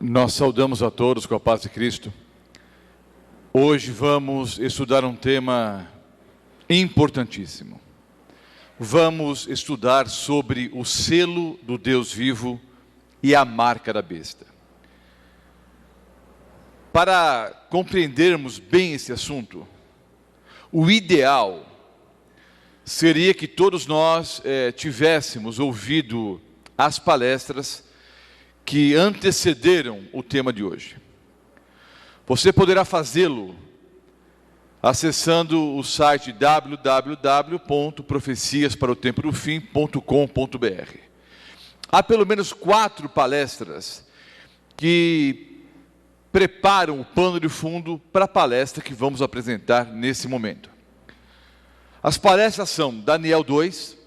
Nós saudamos a todos com a paz de Cristo. Hoje vamos estudar um tema importantíssimo. Vamos estudar sobre o selo do Deus vivo e a marca da besta. Para compreendermos bem esse assunto, o ideal seria que todos nós tivéssemos ouvido as palestras que antecederam o tema de hoje. Você poderá fazê-lo acessando o site www.profeciasparotempodofim.com.br. Há pelo menos 4 palestras que preparam o pano de fundo para a palestra que vamos apresentar nesse momento. As palestras são Daniel 2,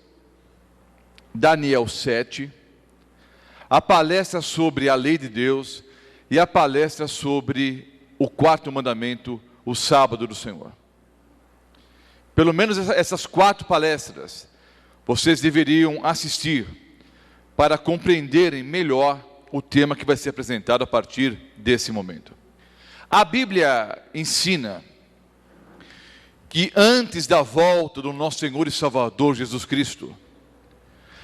Daniel 7, a palestra sobre a lei de Deus e a palestra sobre o 4º mandamento, o sábado do Senhor. Pelo menos essas 4 palestras vocês deveriam assistir para compreenderem melhor o tema que vai ser apresentado a partir desse momento. A Bíblia ensina que antes da volta do nosso Senhor e Salvador Jesus Cristo,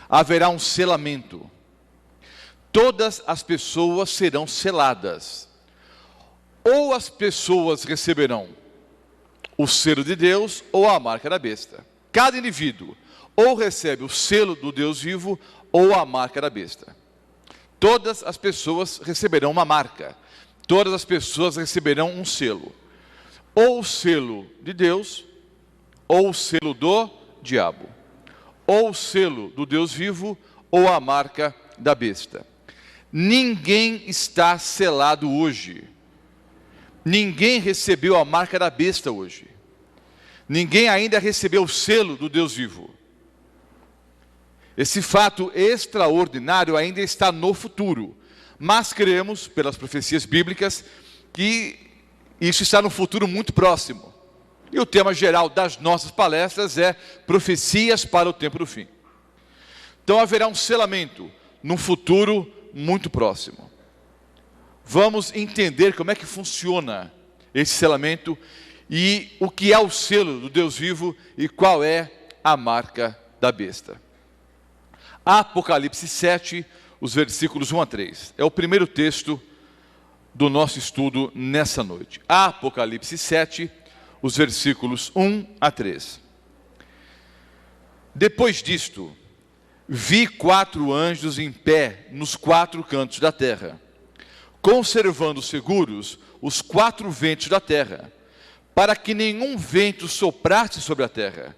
haverá um selamento. Todas as pessoas serão seladas. Ou as pessoas receberão o selo de Deus ou a marca da besta. Cada indivíduo ou recebe o selo do Deus vivo ou a marca da besta. Todas as pessoas receberão uma marca. Todas as pessoas receberão um selo. Ou o selo de Deus, ou o selo do diabo. Ou o selo do Deus vivo, ou a marca da besta. Ninguém está selado hoje. Ninguém recebeu a marca da besta hoje. Ninguém ainda recebeu o selo do Deus vivo. Esse fato extraordinário ainda está no futuro. Mas cremos, pelas profecias bíblicas, que isso está no futuro muito próximo. E o tema geral das nossas palestras é Profecias para o Tempo do Fim. Então haverá um selamento num futuro muito próximo. Vamos entender como é que funciona esse selamento e o que é o selo do Deus vivo e qual é a marca da besta. Apocalipse 7, os versículos 1 a 3. É o primeiro texto do nosso estudo nessa noite. Apocalipse 7, os versículos 1 a 3. Depois disto, vi 4 anjos em pé nos 4 cantos da terra, conservando seguros os 4 ventos da terra, para que nenhum vento soprasse sobre a terra,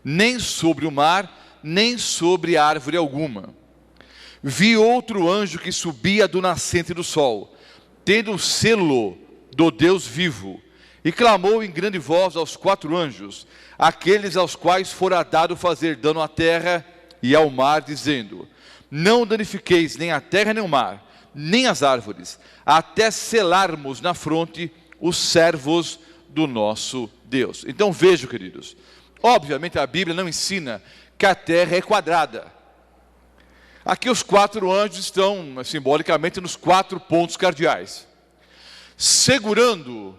nem sobre o mar, nem sobre árvore alguma. Vi outro anjo que subia do nascente do sol, tendo o selo do Deus vivo, e clamou em grande voz aos 4 anjos, aqueles aos quais fora dado fazer dano à terra e ao mar, dizendo: não danifiqueis nem a terra nem o mar, nem as árvores, até selarmos na fronte os servos do nosso Deus. Então vejam, queridos, obviamente a Bíblia não ensina que a terra é quadrada. Aqui os 4 anjos estão simbolicamente nos 4 pontos cardeais, segurando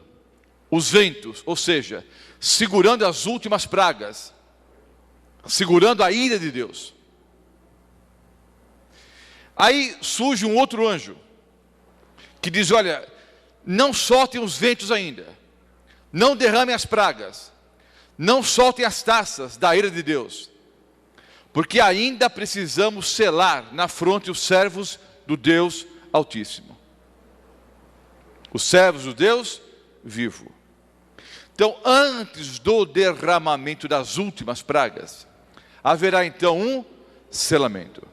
os ventos, ou seja, segurando as últimas pragas, segurando a ira de Deus. Aí surge um outro anjo, que diz: olha, não soltem os ventos ainda, não derramem as pragas, não soltem as taças da ira de Deus, porque ainda precisamos selar na fronte os servos do Deus Altíssimo. Os servos do Deus vivo. Então, antes do derramamento das últimas pragas, haverá então um selamento.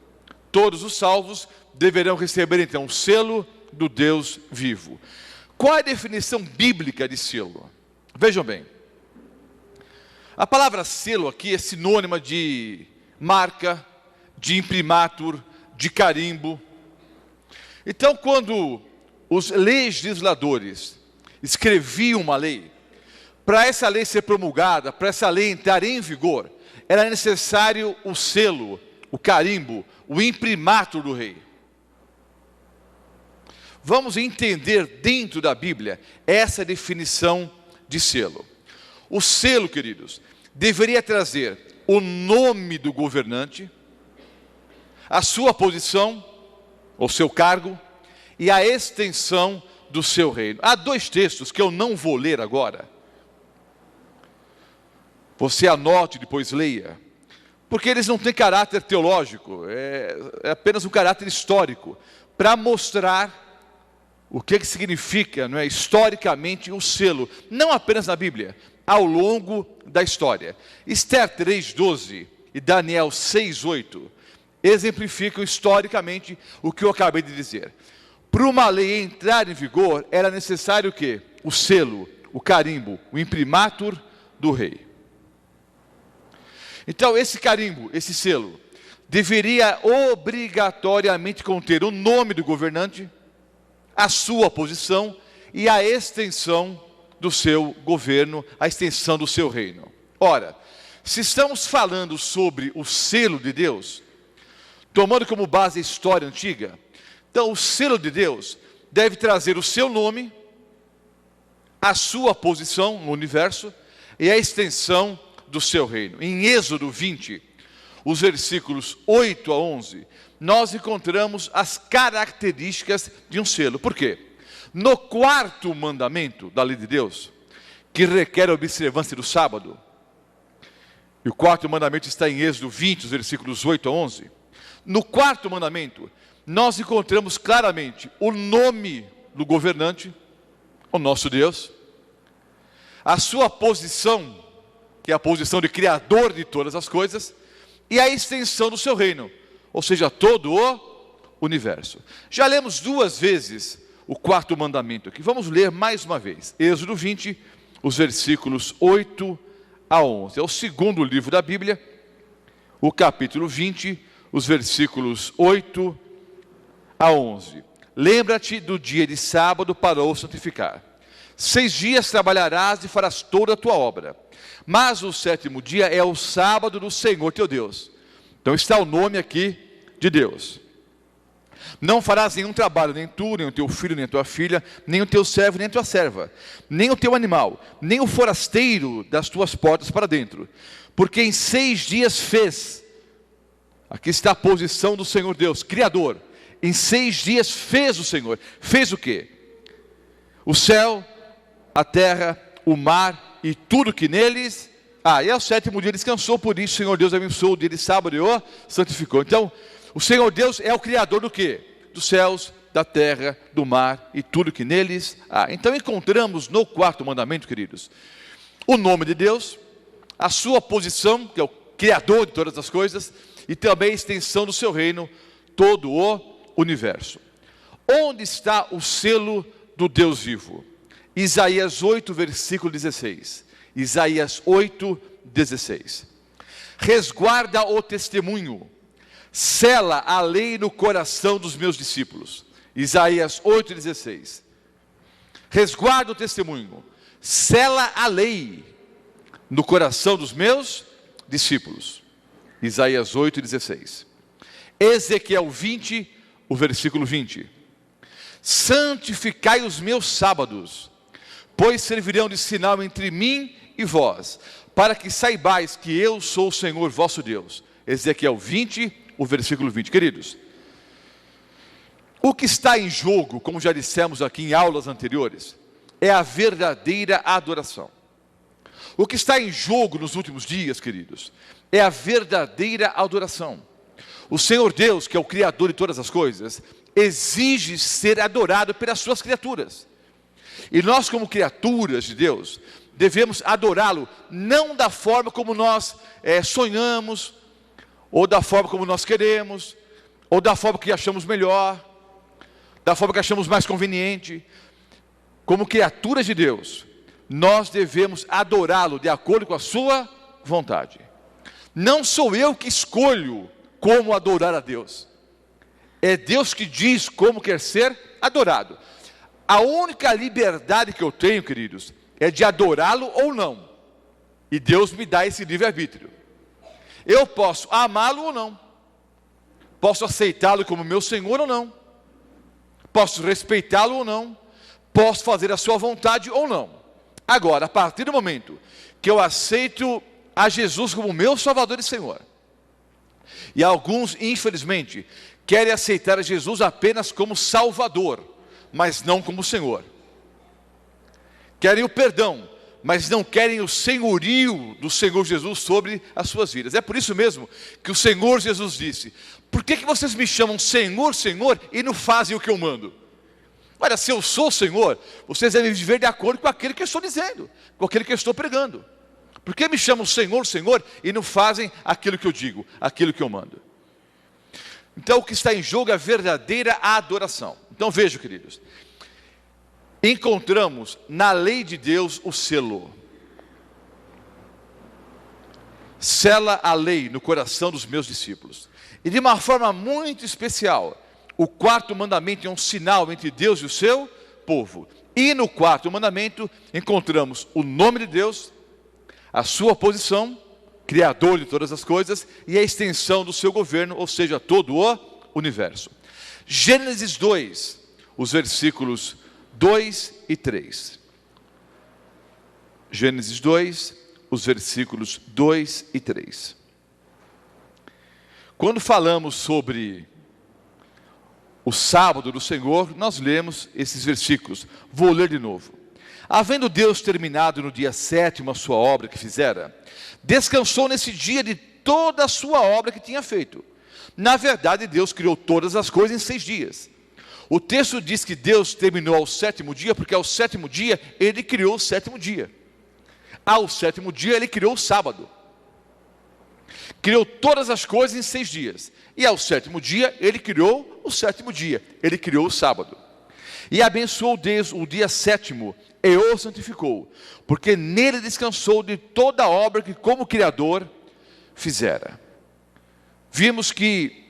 Todos os salvos deverão receber então o selo do Deus vivo. Qual é a definição bíblica de selo? Vejam bem. A palavra selo aqui é sinônima de marca, de imprimatur, de carimbo. Então, quando os legisladores escreviam uma lei, para essa lei ser promulgada, para essa lei entrar em vigor, era necessário o selo, o carimbo, o imprimatur do rei. vamos entender dentro da Bíblia essa definição de selo. O selo, queridos, deveria trazer o nome do governante, a sua posição, o seu cargo e a extensão do seu reino. Há dois textos que eu não vou ler agora. Você anote e depois leia, porque eles não têm caráter teológico, é apenas um caráter histórico, para mostrar o que significa, não é, historicamente o selo, não apenas na Bíblia, ao longo da história. Esther 3:12 e Daniel 6:8 exemplificam historicamente o que eu acabei de dizer. Para uma lei entrar em vigor, era necessário o quê? O selo, o carimbo, o imprimatur do rei. Então, esse carimbo, esse selo, deveria obrigatoriamente conter o nome do governante, a sua posição e a extensão do seu governo, a extensão do seu reino. Ora, se estamos falando sobre o selo de Deus, tomando como base a história antiga, então o selo de Deus deve trazer o seu nome, a sua posição no universo e a extensão do seu reino. Em Êxodo 20, os versículos 8 a 11, nós encontramos as características de um selo. Por quê? No quarto mandamento da lei de Deus, que requer a observância do sábado, e o quarto mandamento está em Êxodo 20, os versículos 8 a 11, no quarto mandamento, nós encontramos claramente o nome do governante, o nosso Deus, a sua posição, que é a posição de criador de todas as coisas, e a extensão do seu reino, ou seja, todo o universo. Já lemos duas vezes o quarto mandamento aqui, vamos ler mais uma vez. Êxodo 20, os versículos 8 a 11. É o segundo livro da Bíblia, o capítulo 20, os versículos 8 a 11. Lembra-te do dia de sábado para o santificar. 6 dias trabalharás e farás toda a tua obra. Mas o sétimo dia é o sábado do Senhor teu Deus. Então está o nome aqui de Deus. Não farás nenhum trabalho, nem tu, nem o teu filho, nem a tua filha, nem o teu servo, nem a tua serva, nem o teu animal, nem o forasteiro das tuas portas para dentro. Porque em 6 dias fez, aqui está a posição do Senhor Deus, Criador. Em 6 dias fez o Senhor. Fez o quê? O céu, a terra, o mar e tudo que neles. E ao sétimo dia descansou, por isso o Senhor Deus abençoou o dia de sábado e o santificou. Então, o Senhor Deus é o Criador do quê? Dos céus, da terra, do mar e tudo que neles há. Então encontramos no quarto mandamento, queridos, o nome de Deus, a sua posição, que é o Criador de todas as coisas, e também a extensão do seu reino, todo o universo. Onde está o selo do Deus vivo? Isaías 8, versículo 16. Isaías 8, 16. Resguarda o testemunho, sela a lei no coração dos meus discípulos. Isaías 8, 16. Resguarda o testemunho, sela a lei no coração dos meus discípulos. Isaías 8, 16. Ezequiel 20, o versículo 20. Santificai os meus sábados, pois servirão de sinal entre mim e vós, para que saibais que eu sou o Senhor vosso Deus. Ezequiel 20, o versículo 20. Queridos, o que está em jogo, como já dissemos aqui em aulas anteriores, é a verdadeira adoração. O que está em jogo nos últimos dias, queridos, é a verdadeira adoração. O Senhor Deus, que é o Criador de todas as coisas, exige ser adorado pelas suas criaturas. E nós, como criaturas de Deus, devemos adorá-lo, não da forma como nós sonhamos, ou da forma como nós queremos, ou da forma que achamos melhor, da forma que achamos mais conveniente. Como criaturas de Deus, nós devemos adorá-lo de acordo com a sua vontade. Não sou eu que escolho como adorar a Deus. É Deus que diz como quer ser adorado. A única liberdade que eu tenho, queridos, é de adorá-lo ou não. E Deus me dá esse livre-arbítrio. Eu posso amá-lo ou não. Posso aceitá-lo como meu Senhor ou não. posso respeitá-lo ou não, posso fazer a sua vontade ou não. Agora, a partir do momento que eu aceito a Jesus como meu Salvador e Senhor, e alguns, infelizmente, querem aceitar a Jesus apenas como Salvador, mas não como Senhor. Querem o perdão, mas não querem o senhorio do Senhor Jesus sobre as suas vidas. É por isso mesmo que o Senhor Jesus disse: por que vocês me chamam Senhor, Senhor, e não fazem o que eu mando? Olha, se eu sou o Senhor, vocês devem viver de acordo com aquilo que eu estou dizendo, com aquilo que eu estou pregando. Por que me chamam Senhor, Senhor, e não fazem aquilo que eu digo, aquilo que eu mando? Então o que está em jogo é a verdadeira adoração. Então vejam, queridos, encontramos na lei de Deus o selo. Sela a lei no coração dos meus discípulos. E de uma forma muito especial, o quarto mandamento é um sinal entre Deus e o seu povo. E no quarto mandamento encontramos o nome de Deus, a sua posição, Criador de todas as coisas, e a extensão do seu governo, ou seja, todo o universo. Gênesis 2, os versículos 2 e 3. Gênesis 2, os versículos 2 e 3. Quando falamos sobre o sábado do Senhor, nós lemos esses versículos. Vou ler de novo. Havendo Deus terminado no dia 7º a sua obra que fizera, descansou nesse dia de toda a sua obra que tinha feito. Na verdade, Deus criou todas as coisas em 6 dias. O texto diz que Deus terminou ao 7º dia, porque ao 7º dia, Ele criou o 7º dia. Ao 7º dia, Ele criou o sábado. Criou todas as coisas em 6 dias. E ao 7º dia, Ele criou o 7º dia. Ele criou o sábado. E abençoou Deus o dia 7º, e o santificou, porque nele descansou de toda a obra que como Criador fizera. Vimos que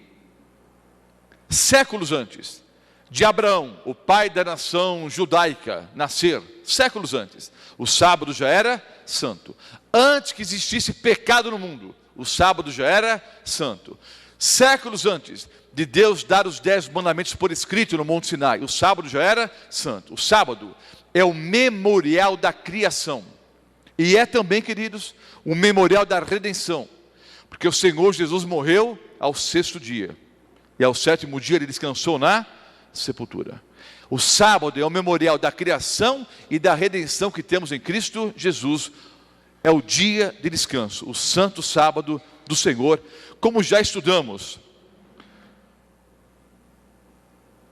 séculos antes de Abraão, o pai da nação judaica, nascer, séculos antes, o sábado já era santo. Antes que existisse pecado no mundo, o sábado já era santo. Séculos antes de Deus dar os 10 mandamentos por escrito no Monte Sinai, o sábado já era santo. O sábado é o memorial da criação. E é também, queridos, o memorial da redenção. Porque o Senhor Jesus morreu ao 6º dia. E ao 7º dia Ele descansou na sepultura. O sábado é o memorial da criação e da redenção que temos em Cristo Jesus. É o dia de descanso, o santo sábado do Senhor, como já estudamos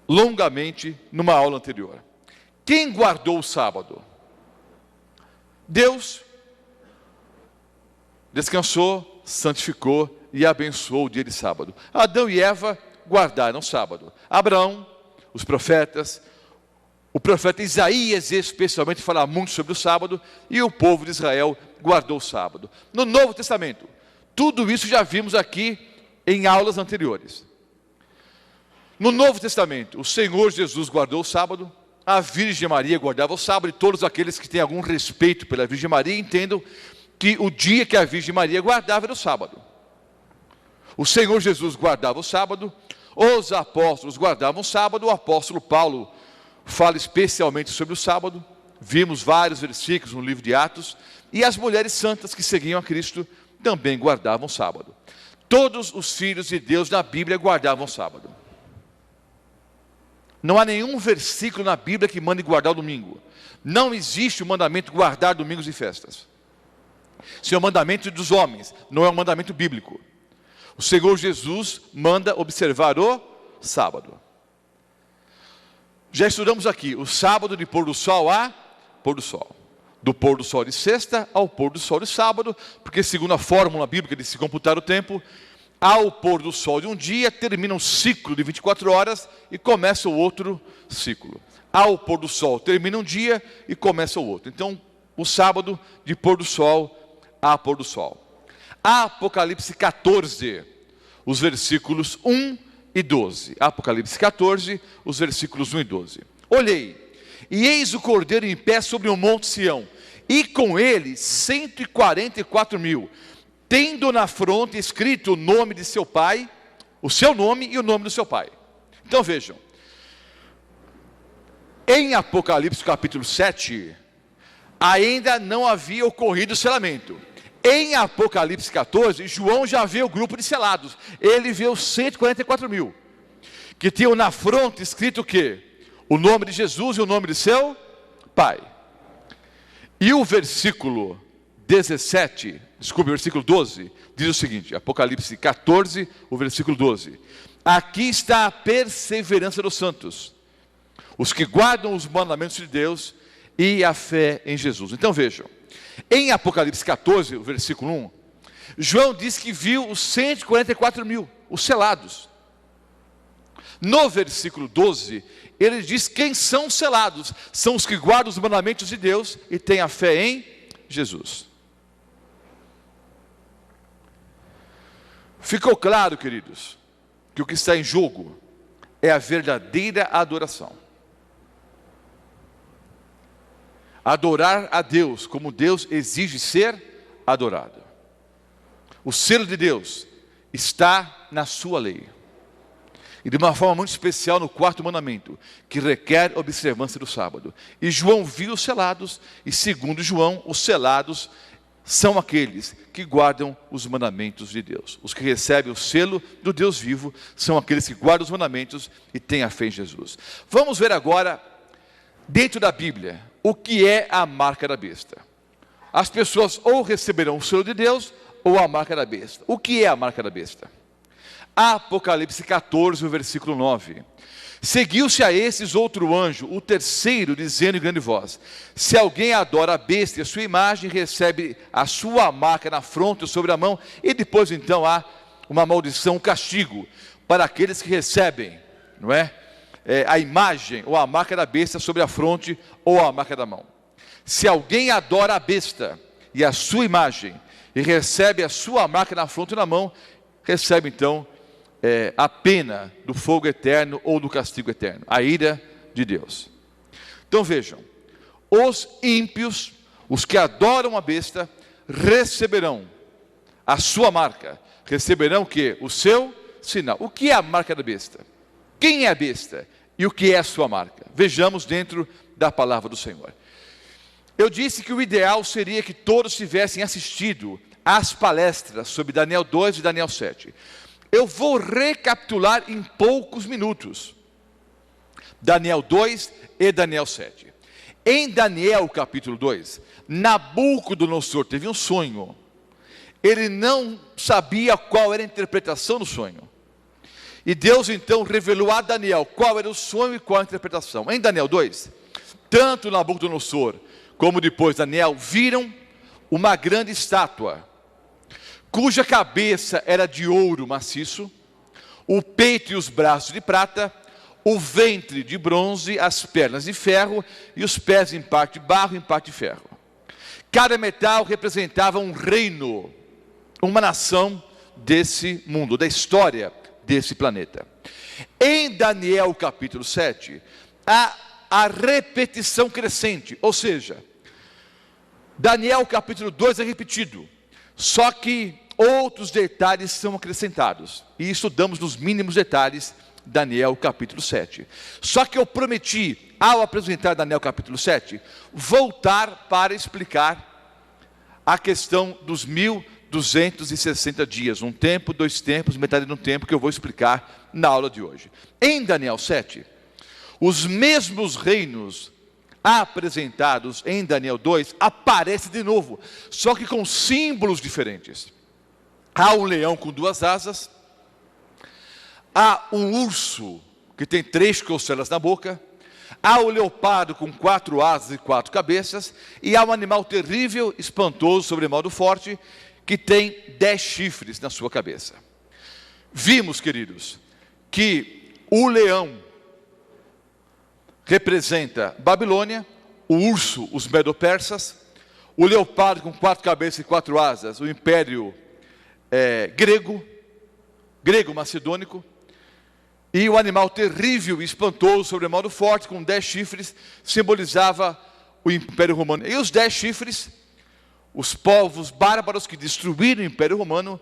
longamente numa aula anterior. Quem guardou o sábado? Deus descansou, santificou e abençoou o dia de sábado. Adão e Eva guardaram o sábado. Abraão, os profetas, o profeta Isaías especialmente fala muito sobre o sábado, e o povo de Israel guardou o sábado. No Novo Testamento, tudo isso já vimos aqui em aulas anteriores. No Novo Testamento, o Senhor Jesus guardou o sábado, a Virgem Maria guardava o sábado, e todos aqueles que têm algum respeito pela Virgem Maria entendam que o dia que a Virgem Maria guardava era o sábado. O Senhor Jesus guardava o sábado, os apóstolos guardavam o sábado, o apóstolo Paulo fala especialmente sobre o sábado, vimos vários versículos no livro de Atos, e as mulheres santas que seguiam a Cristo também guardavam o sábado. Todos os filhos de Deus na Bíblia guardavam o sábado. Não há nenhum versículo na Bíblia que mande guardar o domingo. Não existe o mandamento de guardar domingos e festas. Isso é um mandamento dos homens, não é um mandamento bíblico. O Senhor Jesus manda observar o sábado. Já estudamos aqui o sábado de pôr do sol a pôr do sol. Do pôr do sol de sexta ao pôr do sol de sábado, porque segundo a fórmula bíblica de se computar o tempo, ao pôr do sol de um dia, termina um ciclo de 24 horas e começa o outro ciclo. Ao pôr do sol, termina um dia e começa o outro. Então, o sábado de pôr do sol a pôr do sol. Apocalipse 14, os versículos 1 e 12. Apocalipse 14, os versículos 1 e 12. Olhei, e eis o Cordeiro em pé sobre o monte Sião, e com ele 144 mil, tendo na fronte escrito o nome de seu pai, o seu nome e o nome do seu pai. Então vejam, Em Apocalipse capítulo 7, ainda não havia ocorrido o selamento. Em Apocalipse 14, João já vê o grupo de selados. Ele vê os 144 mil, que tinham na fronte escrito o quê? O nome de Jesus e o nome de seu Pai. E o versículo 12, diz o seguinte, Apocalipse 14, o versículo 12. Aqui está a perseverança dos santos, os que guardam os mandamentos de Deus e a fé em Jesus. Então vejam, em Apocalipse 14, o versículo 1, João diz que viu os 144 mil, os selados. No versículo 12, ele diz quem são os selados. São os que guardam os mandamentos de Deus e têm a fé em Jesus. Ficou claro, queridos, que o que está em jogo é a verdadeira adoração. Adorar a Deus como Deus exige ser adorado. O selo de Deus está na sua lei. E de uma forma muito especial no 4º mandamento, que requer observância do sábado. E João viu os selados, e segundo João, os selados são aqueles que guardam os mandamentos de Deus. Os que recebem o selo do Deus vivo são aqueles que guardam os mandamentos e têm a fé em Jesus. Vamos ver agora, dentro da Bíblia, o que é a marca da besta. As pessoas ou receberão o selo de Deus ou a marca da besta. O que é a marca da besta? Apocalipse 14, o versículo 9. Seguiu-se a esses outro anjo, o terceiro, dizendo em grande voz: se alguém adora a besta e a sua imagem, recebe a sua marca na fronte ou sobre a mão, e depois então há uma maldição, um castigo, para aqueles que recebem, não é? A imagem ou a marca da besta sobre a fronte ou a marca da mão. Se alguém adora a besta e a sua imagem, e recebe a sua marca na fronte ou na mão, recebe então a pena do fogo eterno ou do castigo eterno, a ira de Deus. Então vejam, os ímpios, os que adoram a besta, receberão a sua marca, receberão o quê? O seu sinal. O que é a marca da besta? Quem é a besta? E o que é a sua marca? Vejamos dentro da palavra do Senhor. Eu disse que o ideal seria que todos tivessem assistido às palestras sobre Daniel 2 e Daniel 7. Eu vou recapitular em poucos minutos Daniel 2 e Daniel 7. Em Daniel capítulo 2, Nabucodonosor teve um sonho. Ele não sabia qual era a interpretação do sonho. E Deus então revelou a Daniel qual era o sonho e qual a interpretação. Em Daniel 2, tanto Nabucodonosor como depois Daniel viram uma grande estátua, cuja cabeça era de ouro maciço, o peito e os braços de prata, o ventre de bronze, as pernas de ferro e os pés em parte de barro e em parte de ferro. Cada metal representava um reino, uma nação desse mundo, da história desse planeta. Em Daniel capítulo 7, há a repetição crescente, ou seja, Daniel capítulo 2 é repetido, só que outros detalhes são acrescentados, e estudamos nos mínimos detalhes Daniel capítulo 7. Só que eu prometi, ao apresentar Daniel capítulo 7, voltar para explicar a questão dos 1260 dias, um tempo, dois tempos, metade de um tempo, que eu vou explicar na aula de hoje. Em Daniel 7, os mesmos reinos apresentados em Daniel 2 aparecem de novo, só que com símbolos diferentes. Há um leão com duas asas, há um urso que tem 3 costelas na boca, há o leopardo com 4 asas e 4 cabeças, e há um animal terrível, espantoso, sobremodo forte, que tem 10 chifres na sua cabeça. Vimos, queridos, que o leão representa Babilônia, o urso, os medo-persas, o leopardo com 4 cabeças e 4 asas, o império grego-macedônico, e o animal terrível e espantoso, sobremodo forte, com 10 chifres, simbolizava o Império Romano. E os 10 chifres, os povos bárbaros que destruíram o Império Romano,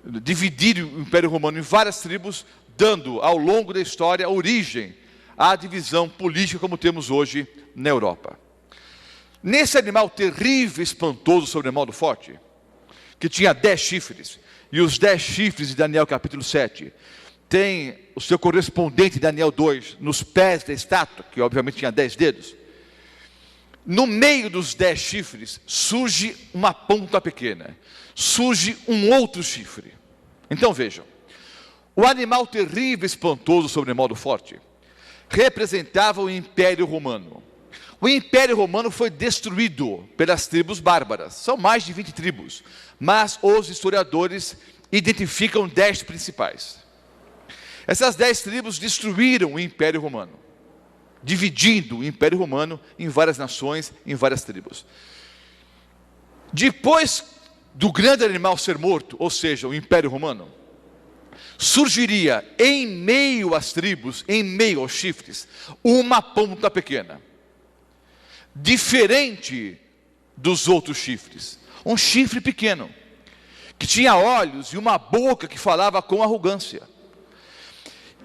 dividiram o Império Romano em várias tribos, dando ao longo da história origem à divisão política como temos hoje na Europa. Nesse animal terrível, espantoso, sobremodo forte, que tinha 10 chifres, e os 10 chifres de Daniel capítulo 7, tem o seu correspondente, Daniel 2, nos pés da estátua, que obviamente tinha 10 dedos. No meio dos 10 chifres, surge uma ponta pequena, surge um outro chifre. Então vejam, o animal terrível, espantoso, sobremodo forte, representava o Império Romano. O Império Romano foi destruído pelas tribos bárbaras, são mais de 20 tribos, mas os historiadores identificam 10 principais. Essas 10 tribos destruíram o Império Romano, dividindo o Império Romano em várias nações, em várias tribos. Depois do grande animal ser morto, ou seja, o Império Romano, surgiria em meio às tribos, em meio aos chifres, uma ponta pequena, diferente dos outros chifres. Um chifre pequeno, que tinha olhos e uma boca que falava com arrogância.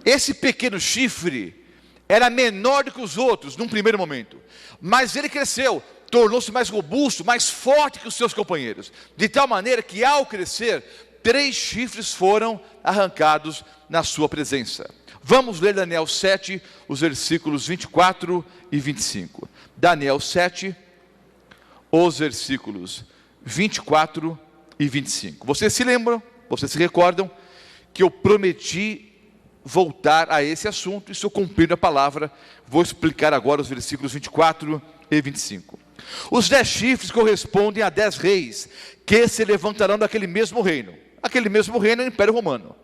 Esse pequeno chifre era menor do que os outros num primeiro momento, mas ele cresceu, tornou-se mais robusto, mais forte que os seus companheiros, de tal maneira que ao crescer, 3 chifres foram arrancados na sua presença. Vamos ler Daniel 7, os versículos 24 e 25. Daniel 7, os versículos 24 e 25. Vocês se lembram, vocês se recordam, que eu prometi voltar a esse assunto, e se eu cumprir a palavra, vou explicar agora os versículos 24 e 25. Os 10 chifres correspondem a 10 reis, que se levantarão daquele mesmo reino. Aquele mesmo reino é o Império Romano.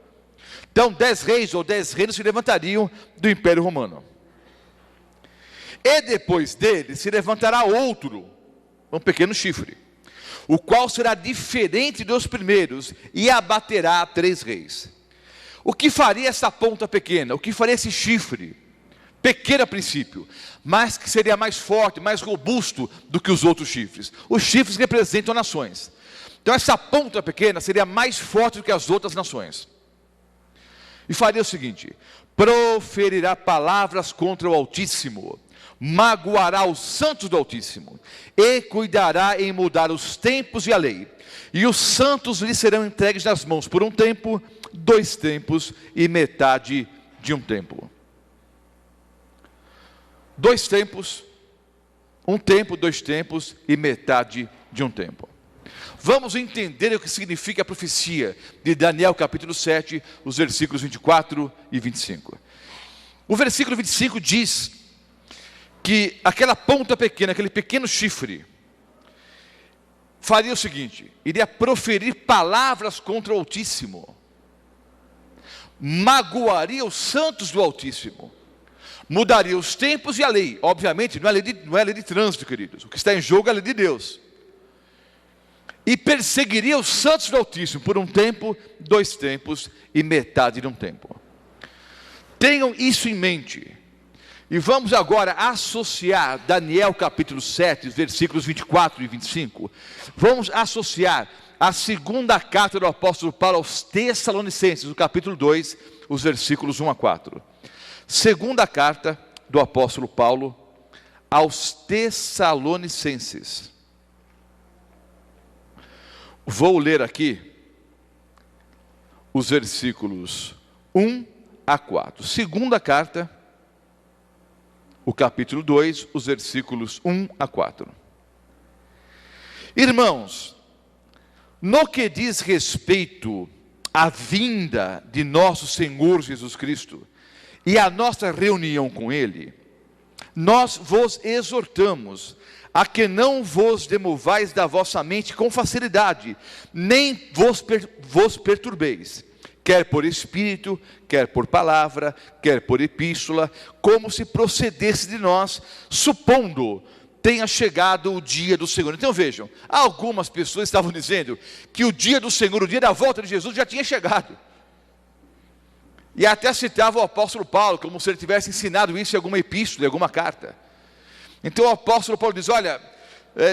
Então 10 reis ou 10 reinos se levantariam do Império Romano. E depois dele se levantará outro, um pequeno chifre, o qual será diferente dos primeiros, e abaterá 3 reis. O que faria essa ponta pequena? O que faria esse chifre? Pequeno a princípio, mas que seria mais forte, mais robusto do que os outros chifres. Os chifres representam nações. Então essa ponta pequena seria mais forte do que as outras nações. E faria o seguinte: proferirá palavras contra o Altíssimo, magoará os santos do Altíssimo, e cuidará em mudar os tempos e a lei. E os santos lhe serão entregues nas mãos por um tempo, 2 tempos e metade de um tempo. 2 tempos, 1 tempo, 2 tempos e metade de um tempo. Vamos entender o que significa a profecia de Daniel capítulo 7, os versículos 24 e 25. O versículo 25 diz que aquela ponta pequena, aquele pequeno chifre, faria o seguinte: iria proferir palavras contra o Altíssimo, magoaria os santos do Altíssimo, mudaria os tempos e a lei. Obviamente não é lei de trânsito, queridos, o que está em jogo é a lei de Deus. E perseguiria os santos do Altíssimo por um tempo, 2 tempos e metade de um tempo. Tenham isso em mente. E vamos agora associar Daniel capítulo 7, versículos 24 e 25. Vamos associar a segunda carta do apóstolo Paulo aos Tessalonicenses, o capítulo 2, os versículos 1 a 4. Segunda carta do apóstolo Paulo aos Tessalonicenses. Vou ler aqui os versículos 1 a 4. Segunda carta, o capítulo 2, os versículos 1 a 4. Irmãos, no que diz respeito à vinda de nosso Senhor Jesus Cristo e à nossa reunião com Ele, nós vos exortamos a que não vos demovais da vossa mente com facilidade, nem vos perturbeis, quer por espírito, quer por palavra, quer por epístola, como se procedesse de nós, supondo tenha chegado o dia do Senhor. Então vejam, algumas pessoas estavam dizendo que o dia do Senhor, o dia da volta de Jesus já tinha chegado. E até citava o apóstolo Paulo, como se ele tivesse ensinado isso em alguma epístola, em alguma carta. Então o apóstolo Paulo diz: olha,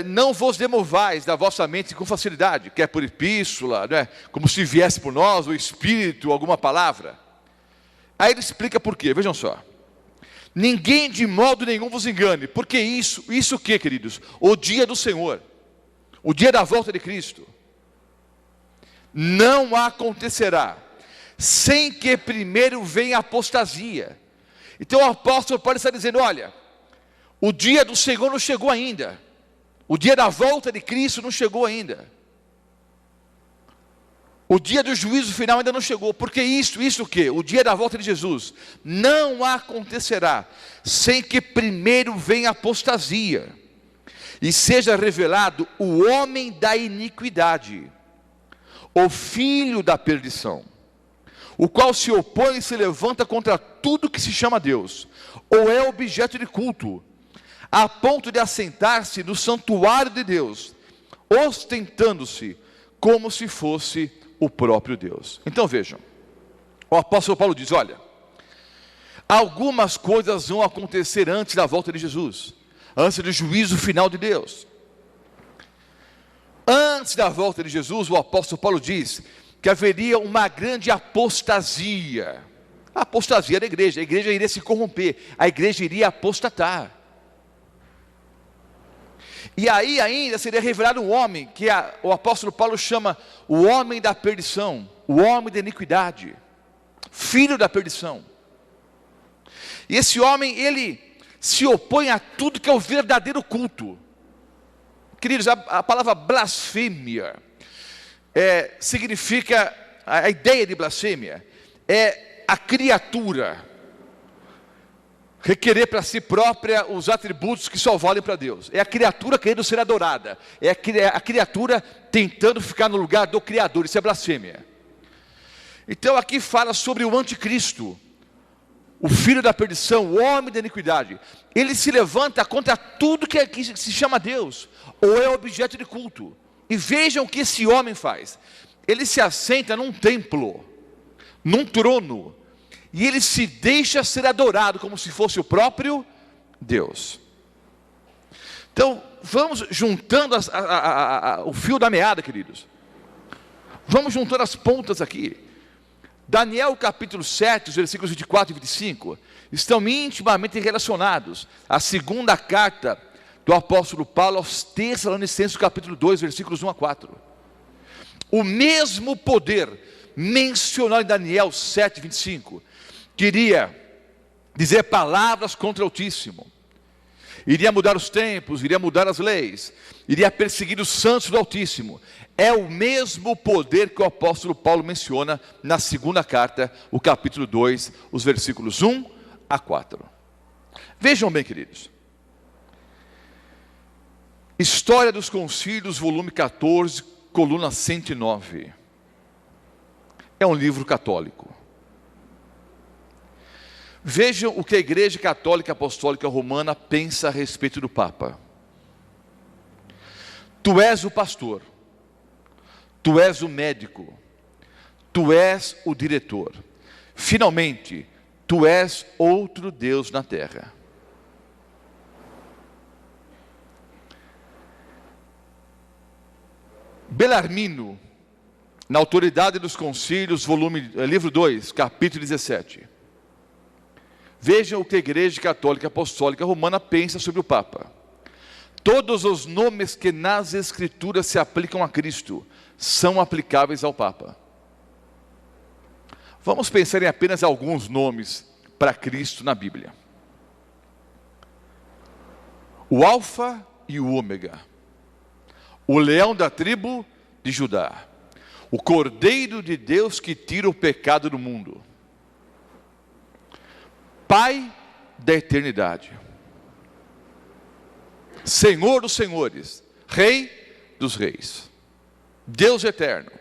não vos demovais da vossa mente com facilidade, quer por epístola, né, como se viesse por nós, o Espírito, alguma palavra. Aí ele explica por quê, vejam só. Ninguém de modo nenhum vos engane. Porque isso o que, queridos? O dia do Senhor, o dia da volta de Cristo, não acontecerá sem que primeiro venha a apostasia. Então o apóstolo Paulo está dizendo, olha, o dia do Senhor não chegou ainda. O dia da volta de Cristo não chegou ainda. O dia do juízo final ainda não chegou. Porque isso o quê? O dia da volta de Jesus não acontecerá sem que primeiro venha a apostasia e seja revelado o homem da iniquidade, o filho da perdição, o qual se opõe e se levanta contra tudo que se chama Deus, ou é objeto de culto, a ponto de assentar-se no santuário de Deus, ostentando-se como se fosse o próprio Deus. Então vejam, o apóstolo Paulo diz, olha, algumas coisas vão acontecer antes da volta de Jesus, antes do juízo final de Deus. Antes da volta de Jesus, o apóstolo Paulo diz que haveria uma grande apostasia. A apostasia da igreja, a igreja iria se corromper, a igreja iria apostatar. E aí ainda seria revelado um homem, que o apóstolo Paulo chama o homem da perdição, o homem da iniquidade, filho da perdição. E esse homem, ele se opõe a tudo que é o verdadeiro culto. Queridos, a palavra blasfêmia significa, a ideia de blasfêmia é a criatura requerer para si própria os atributos que só valem para Deus. É a criatura querendo ser adorada, é a criatura tentando ficar no lugar do Criador. Isso é blasfêmia. Então aqui fala sobre o anticristo, o filho da perdição, o homem da iniquidade. Ele se levanta contra tudo que se chama Deus, ou é objeto de culto. E vejam o que esse homem faz. Ele se assenta num templo, num trono, e ele se deixa ser adorado como se fosse o próprio Deus. Então, vamos juntando o fio da meada, queridos. Vamos juntando as pontas aqui. Daniel capítulo 7, os versículos 24 e 25, estão intimamente relacionados à segunda carta do apóstolo Paulo aos Tessalonicenses, capítulo 2, versículos 1 a 4. O mesmo poder mencionado em Daniel 7, 25, queria dizer palavras contra o Altíssimo, iria mudar os tempos, iria mudar as leis, iria perseguir os santos do Altíssimo. É o mesmo poder que o apóstolo Paulo menciona na segunda carta, o capítulo 2, os versículos 1 a 4. Vejam bem, queridos. História dos Concílios, volume 14, coluna 109. É um livro católico. Vejam o que a Igreja Católica Apostólica Romana pensa a respeito do Papa. Tu és o pastor, tu és o médico, tu és o diretor. Finalmente, tu és outro Deus na terra. Belarmino, na Autoridade dos Concílios, livro 2, capítulo 17. Vejam o que a Igreja Católica Apostólica Romana pensa sobre o Papa. Todos os nomes que nas Escrituras se aplicam a Cristo são aplicáveis ao Papa. Vamos pensar em apenas alguns nomes para Cristo na Bíblia. O Alfa e o Ômega, o leão da tribo de Judá, o Cordeiro de Deus que tira o pecado do mundo, Pai da eternidade, Senhor dos senhores, Rei dos reis, Deus eterno,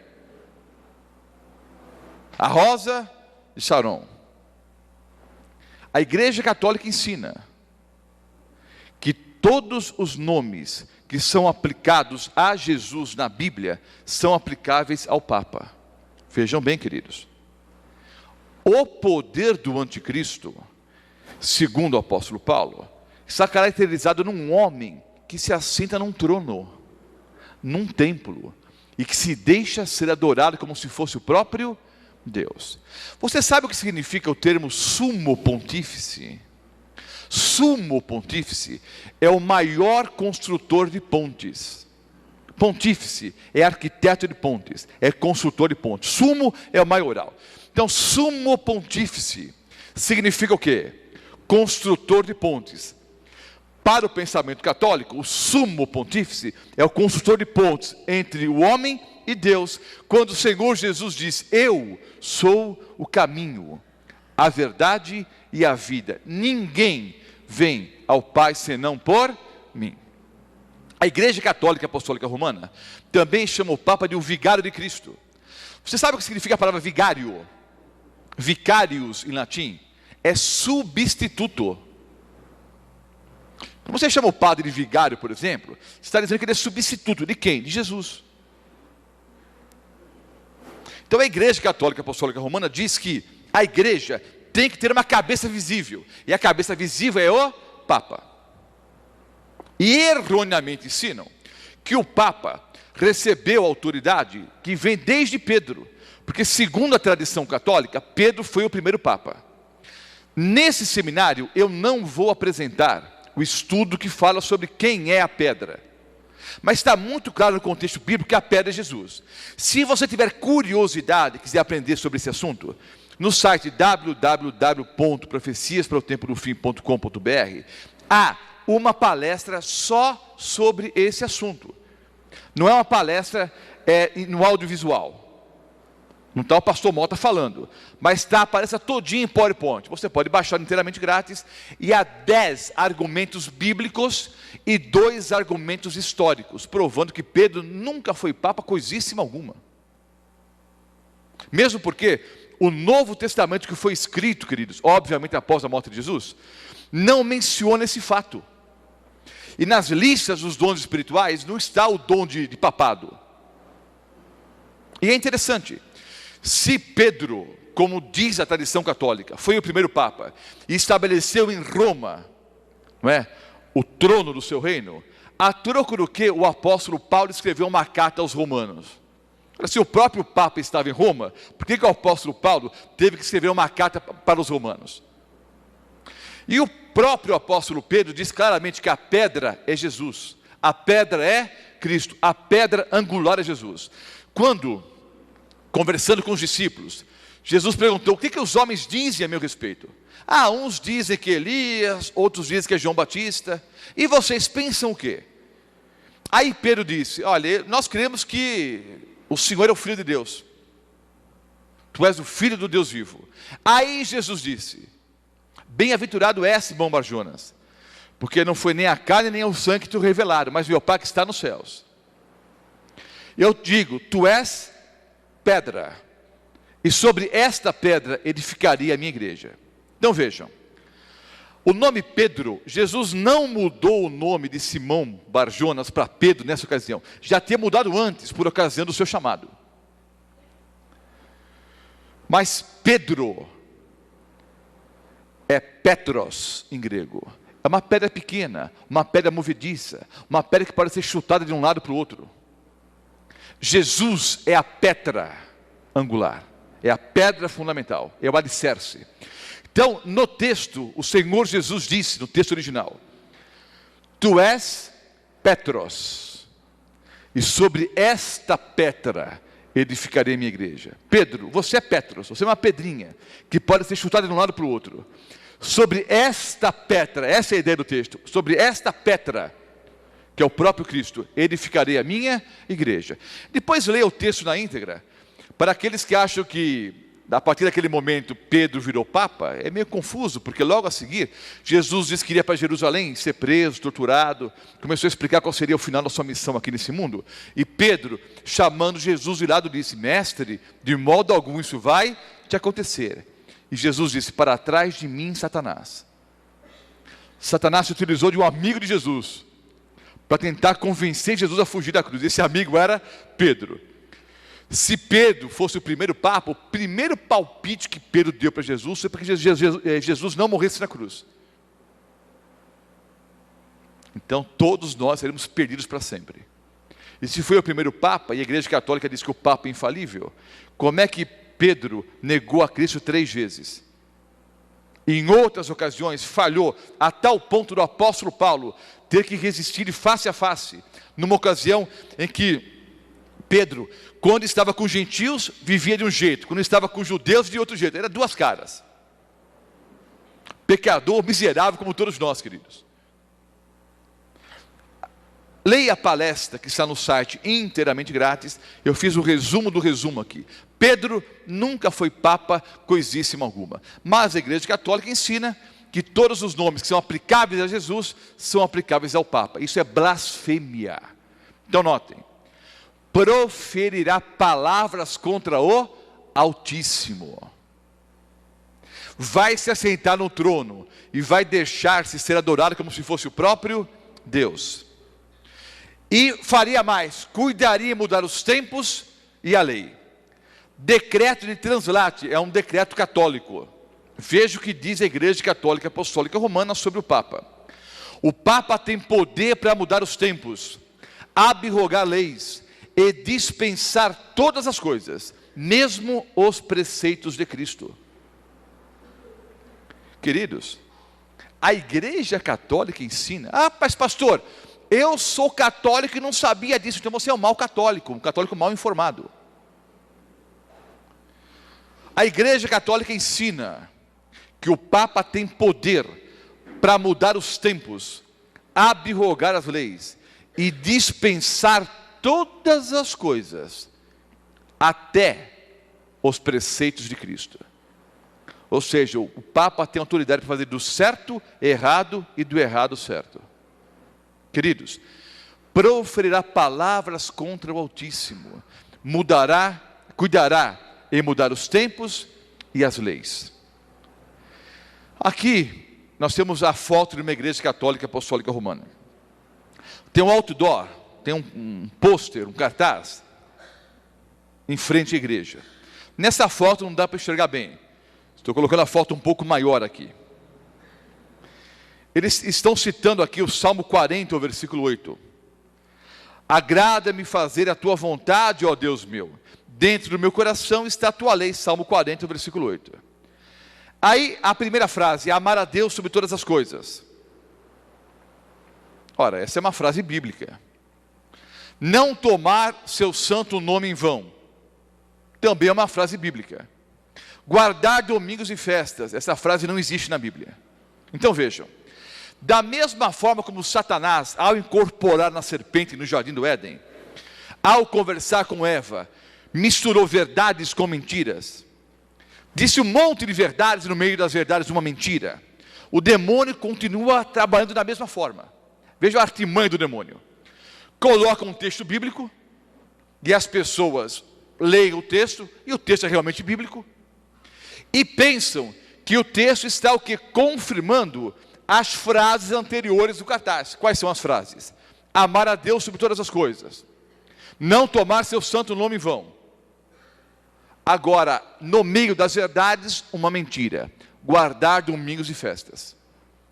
a rosa de Sharon. A Igreja Católica ensina que todos os nomes que são aplicados a Jesus na Bíblia são aplicáveis ao Papa. Vejam bem, queridos. O poder do anticristo, segundo o apóstolo Paulo, está caracterizado num homem que se assenta num trono, num templo, e que se deixa ser adorado como se fosse o próprio Deus. Você sabe o que significa o termo sumo pontífice? Sumo pontífice é o maior construtor de pontes. Pontífice é arquiteto de pontes, é construtor de pontes. Sumo é o maioral. Então, sumo pontífice significa o quê? Construtor de pontes. Para o pensamento católico, o sumo pontífice é o construtor de pontes entre o homem e Deus, quando o Senhor Jesus diz: eu sou o caminho, a verdade e a vida. Ninguém vem ao Pai senão por mim. A Igreja Católica Apostólica Romana também chama o Papa de um vigário de Cristo. Você sabe o que significa a palavra vigário? Vicarius, em latim, é substituto. Quando você chama o padre de vigário, por exemplo, você está dizendo que ele é substituto de quem? De Jesus. Então a Igreja Católica Apostólica Romana diz que a igreja tem que ter uma cabeça visível, e a cabeça visível é o Papa. E erroneamente ensinam que o Papa recebeu autoridade que vem desde Pedro, porque segundo a tradição católica, Pedro foi o primeiro Papa. Nesse seminário eu não vou apresentar o estudo que fala sobre quem é a pedra, mas está muito claro no contexto bíblico que a pedra é Jesus. Se você tiver curiosidade e quiser aprender sobre esse assunto, no site www.profeciasparotempodofim.com.br há uma palestra só sobre esse assunto. Não é uma palestra no audiovisual. Não está o pastor Mota falando, mas está a palestra todinha em PowerPoint. Você pode baixar inteiramente grátis, e há 10 argumentos bíblicos e 2 argumentos históricos, provando que Pedro nunca foi papa coisíssima alguma. Mesmo porque o Novo Testamento que foi escrito, queridos, obviamente após a morte de Jesus, não menciona esse fato. E nas listas dos dons espirituais não está o dom de papado. E é interessante, se Pedro, como diz a tradição católica, foi o primeiro Papa e estabeleceu em Roma, não é, o trono do seu reino, a troco do que o apóstolo Paulo escreveu uma carta aos romanos. Se o próprio Papa estava em Roma, por que o apóstolo Paulo teve que escrever uma carta para os romanos? E o próprio apóstolo Pedro diz claramente que a pedra é Jesus, a pedra é Cristo, a pedra angular é Jesus. Quando, conversando com os discípulos, Jesus perguntou: o que os homens dizem a meu respeito? Uns dizem que Elias, outros dizem que é João Batista, e vocês pensam o quê? Aí Pedro disse: olha, nós cremos que o Senhor é o Filho de Deus, tu és o Filho do Deus vivo. Aí Jesus disse: bem-aventurado és, Simão Barjonas, porque não foi nem a carne nem o sangue que te revelaram, mas meu Pai que está nos céus. Eu digo, tu és pedra, e sobre esta pedra edificaria a minha igreja. Então vejam, o nome Pedro, Jesus não mudou o nome de Simão Barjonas para Pedro nessa ocasião, já tinha mudado antes, por ocasião do seu chamado. Mas Pedro é Petros em grego, é uma pedra pequena, uma pedra movediça, uma pedra que pode ser chutada de um lado para o outro. Jesus é a pedra angular, é a pedra fundamental, é o alicerce. Então, no texto, o Senhor Jesus disse, no texto original: tu és Petros, e sobre esta pedra edificarei minha igreja. Pedro, você é Petros, você é uma pedrinha, que pode ser chutada de um lado para o outro. Sobre esta pedra, essa é a ideia do texto, sobre esta pedra, que é o próprio Cristo, edificarei a minha igreja. Depois leia o texto na íntegra. Para aqueles que acham que, a partir daquele momento, Pedro virou Papa, é meio confuso, porque logo a seguir, Jesus disse que iria para Jerusalém, ser preso, torturado, começou a explicar qual seria o final da sua missão aqui nesse mundo, e Pedro, chamando Jesus de lado, disse: mestre, de modo algum isso vai te acontecer. E Jesus disse: para trás de mim, Satanás. Satanás se utilizou de um amigo de Jesus, para tentar convencer Jesus a fugir da cruz. Esse amigo era Pedro. Se Pedro fosse o primeiro Papa, o primeiro palpite que Pedro deu para Jesus foi para que Jesus não morresse na cruz. Então todos nós seremos perdidos para sempre. E se foi o primeiro Papa, e a Igreja Católica diz que o Papa é infalível, como é que Pedro negou a Cristo 3 vezes? Em outras ocasiões falhou, a tal ponto do apóstolo Paulo ter que resistir face a face, numa ocasião em que Pedro, quando estava com os gentios, vivia de um jeito, quando estava com os judeus, de outro jeito. Era duas caras. Pecador, miserável, como todos nós, queridos. Leia a palestra que está no site, inteiramente grátis. Eu fiz o resumo do resumo aqui. Pedro nunca foi papa coisíssima alguma. Mas a Igreja Católica ensina que todos os nomes que são aplicáveis a Jesus são aplicáveis ao Papa. Isso é blasfêmia. Então notem. Proferirá palavras contra o Altíssimo. Vai se assentar no trono e vai deixar-se ser adorado como se fosse o próprio Deus. E faria mais, cuidaria em mudar os tempos e a lei. Decreto de translate é um decreto católico. Veja o que diz a Igreja Católica Apostólica Romana sobre o Papa. O Papa tem poder para mudar os tempos, abrogar leis e dispensar todas as coisas, mesmo os preceitos de Cristo. Queridos, a Igreja Católica ensina, mas pastor, eu sou católico e não sabia disso, então você é um mau católico, um católico mal informado. A Igreja Católica ensina que o Papa tem poder para mudar os tempos, abrogar as leis e dispensar todas as coisas, até os preceitos de Cristo. Ou seja, o Papa tem autoridade para fazer do certo errado e do errado certo. Queridos, proferirá palavras contra o Altíssimo, cuidará em mudar os tempos e as leis. Aqui nós temos a foto de uma igreja católica apostólica romana. Tem um outdoor, tem um pôster, um cartaz em frente à igreja. Nessa foto não dá para enxergar bem. Estou colocando a foto um pouco maior aqui. Eles estão citando aqui o Salmo 40, o versículo 8. Agrada-me fazer a tua vontade, ó Deus meu. Dentro do meu coração está a tua lei, Salmo 40, o versículo 8. Aí a primeira frase, amar a Deus sobre todas as coisas. Ora, essa é uma frase bíblica. Não tomar seu santo nome em vão. Também é uma frase bíblica. Guardar domingos e festas. Essa frase não existe na Bíblia. Então vejam. Da mesma forma como Satanás, ao incorporar na serpente no jardim do Éden, ao conversar com Eva, misturou verdades com mentiras. Disse um monte de verdades no meio das verdades uma mentira. O demônio continua trabalhando da mesma forma. Veja a artimanha do demônio. Coloca um texto bíblico e as pessoas leem o texto, e o texto é realmente bíblico, e pensam que o texto está o quê? Confirmando as frases anteriores do cartaz. Quais são as frases? Amar a Deus sobre todas as coisas. Não tomar seu santo nome em vão. Agora, no meio das verdades, uma mentira. Guardar domingos e festas.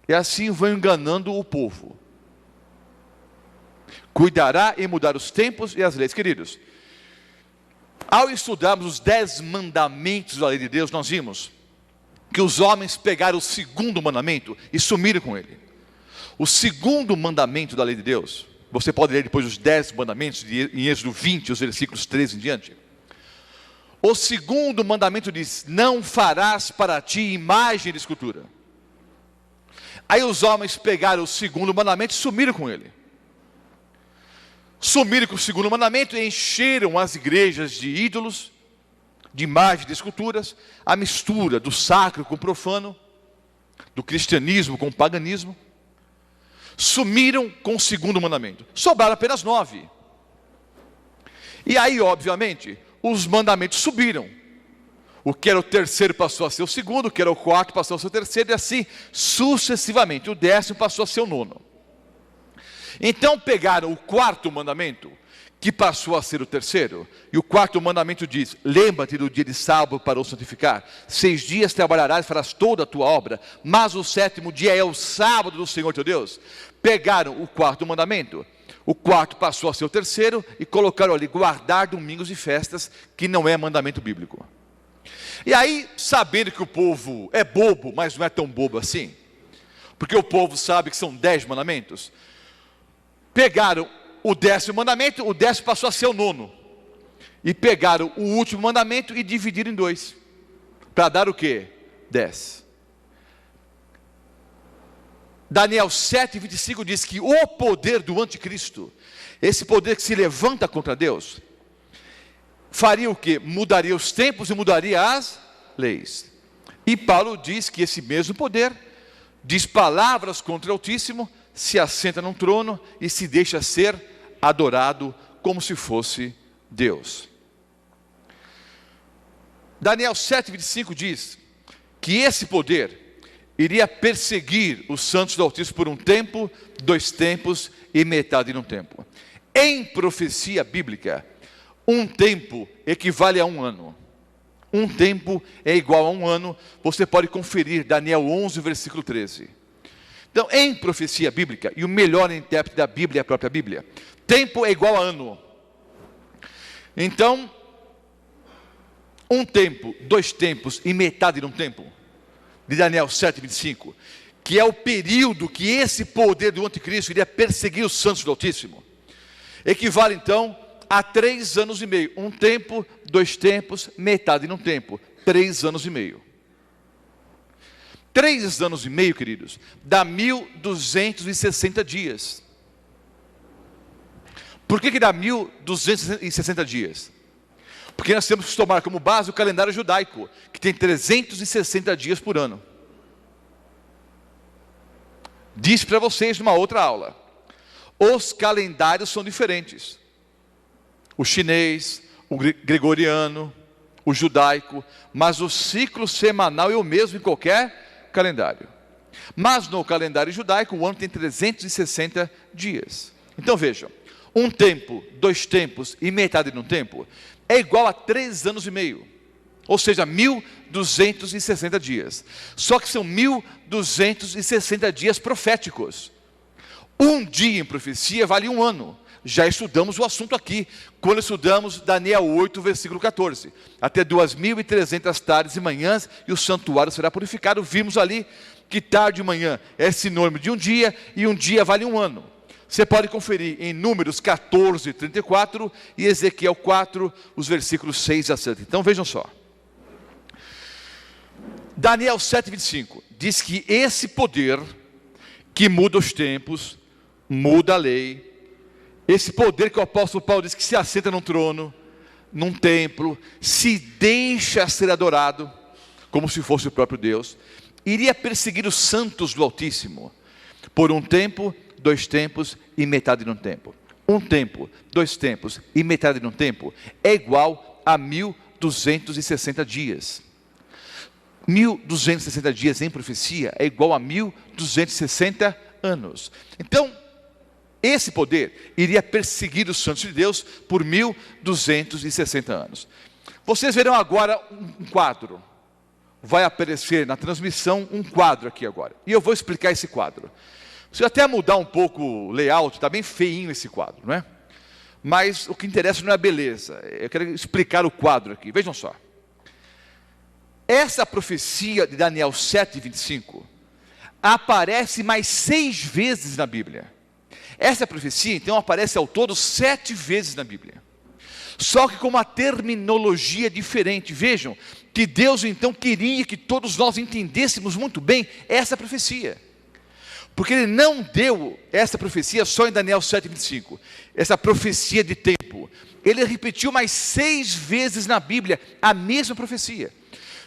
E assim vão enganando o povo. Cuidará em mudar os tempos e as leis. Queridos, ao estudarmos os 10 mandamentos da lei de Deus, nós vimos que os homens pegaram o segundo mandamento e sumiram com ele. O segundo mandamento da lei de Deus, você pode ler depois os 10 mandamentos, em Êxodo 20, os versículos 13 em diante. O segundo mandamento diz, não farás para ti imagem de escultura. Aí os homens pegaram o segundo mandamento e sumiram com ele. Sumiram com o segundo mandamento e encheram as igrejas de ídolos, de imagens, de esculturas, a mistura do sacro com o profano, do cristianismo com o paganismo. Sumiram com o segundo mandamento. Sobraram apenas 9. E aí, obviamente, os mandamentos subiram. O que era o terceiro passou a ser o segundo, o que era o quarto passou a ser o terceiro, e assim sucessivamente. O 10º passou a ser o 9º. Então pegaram o quarto mandamento, que passou a ser o terceiro, e o quarto mandamento diz, lembra-te do dia de sábado para o santificar, 6 dias trabalharás e farás toda a tua obra, mas o 7º dia é o sábado do Senhor teu Deus. Pegaram o quarto mandamento, o quarto passou a ser o terceiro, e colocaram ali, guardar domingos e festas, que não é mandamento bíblico. E aí, sabendo que o povo é bobo, mas não é tão bobo assim, porque o povo sabe que são 10 mandamentos, pegaram o 10º mandamento, o 10º passou a ser o 9º, e pegaram o último mandamento e dividiram em 2, para dar o quê? 10. Daniel 7:25 diz que o poder do anticristo, esse poder que se levanta contra Deus, faria o quê? Mudaria os tempos e mudaria as leis. E Paulo diz que esse mesmo poder diz palavras contra o Altíssimo, se assenta num trono e se deixa ser adorado como se fosse Deus. Daniel 7:25 diz que esse poder iria perseguir os santos do Altíssimo por um tempo, 2 tempos e metade de um tempo. Em profecia bíblica, um tempo equivale a 1 ano. Um tempo é igual a 1 ano. Você pode conferir Daniel 11, versículo 13. Então, em profecia bíblica, e o melhor intérprete da Bíblia é a própria Bíblia, tempo é igual a ano. Então, um tempo, 2 tempos e metade de um tempo, de Daniel 7:25, que é o período que esse poder do anticristo iria perseguir os santos do Altíssimo, equivale então a 3 anos e meio. Um tempo, 2 tempos, metade de um tempo, 3 anos e meio. 3 anos e meio, queridos, dá 1.260 dias. Por que dá 1.260 dias? Porque nós temos que tomar como base o calendário judaico, que tem 360 dias por ano. Disse para vocês numa outra aula, os calendários são diferentes. O chinês, o gregoriano, o judaico, mas o ciclo semanal é o mesmo em qualquer calendário. Mas no calendário judaico, o ano tem 360 dias. Então vejam, um tempo, 2 tempos e metade de um tempo é igual a 3 anos e meio, ou seja, 1.260 dias. Só que são 1.260 dias proféticos. Um dia em profecia vale 1 ano. Já estudamos o assunto aqui, quando estudamos Daniel 8, versículo 14. Até 2.300 tardes e manhãs, e o santuário será purificado. Vimos ali que tarde e manhã é sinônimo de um dia, e um dia vale 1 ano. Você pode conferir em Números 14, 34 e Ezequiel 4, os versículos 6 a 7. Então vejam só. Daniel 7:25 diz que esse poder que muda os tempos, muda a lei, esse poder que o apóstolo Paulo diz que se assenta num trono, num templo, se deixa ser adorado, como se fosse o próprio Deus, iria perseguir os santos do Altíssimo, por um tempo, 2 tempos e metade de um tempo. Um tempo, 2 tempos e metade de um tempo é igual a 1.260 dias. 1.260 dias em profecia é igual a 1.260 anos. Então, esse poder iria perseguir os santos de Deus por 1.260 anos. Vocês verão agora um quadro. Vai aparecer na transmissão um quadro aqui agora. E eu vou explicar esse quadro. Se eu até mudar um pouco o layout, está bem feinho esse quadro, não é? Mas o que interessa não é a beleza. Eu quero explicar o quadro aqui. Vejam só. Essa profecia de Daniel 7:25 aparece mais 6 vezes na Bíblia. Essa profecia, então, aparece ao todo 7 vezes na Bíblia. Só que com uma terminologia diferente. Vejam que Deus, então, queria que todos nós entendêssemos muito bem essa profecia. Porque Ele não deu essa profecia só em Daniel 7:25. Essa profecia de tempo. Ele repetiu mais 6 vezes na Bíblia a mesma profecia.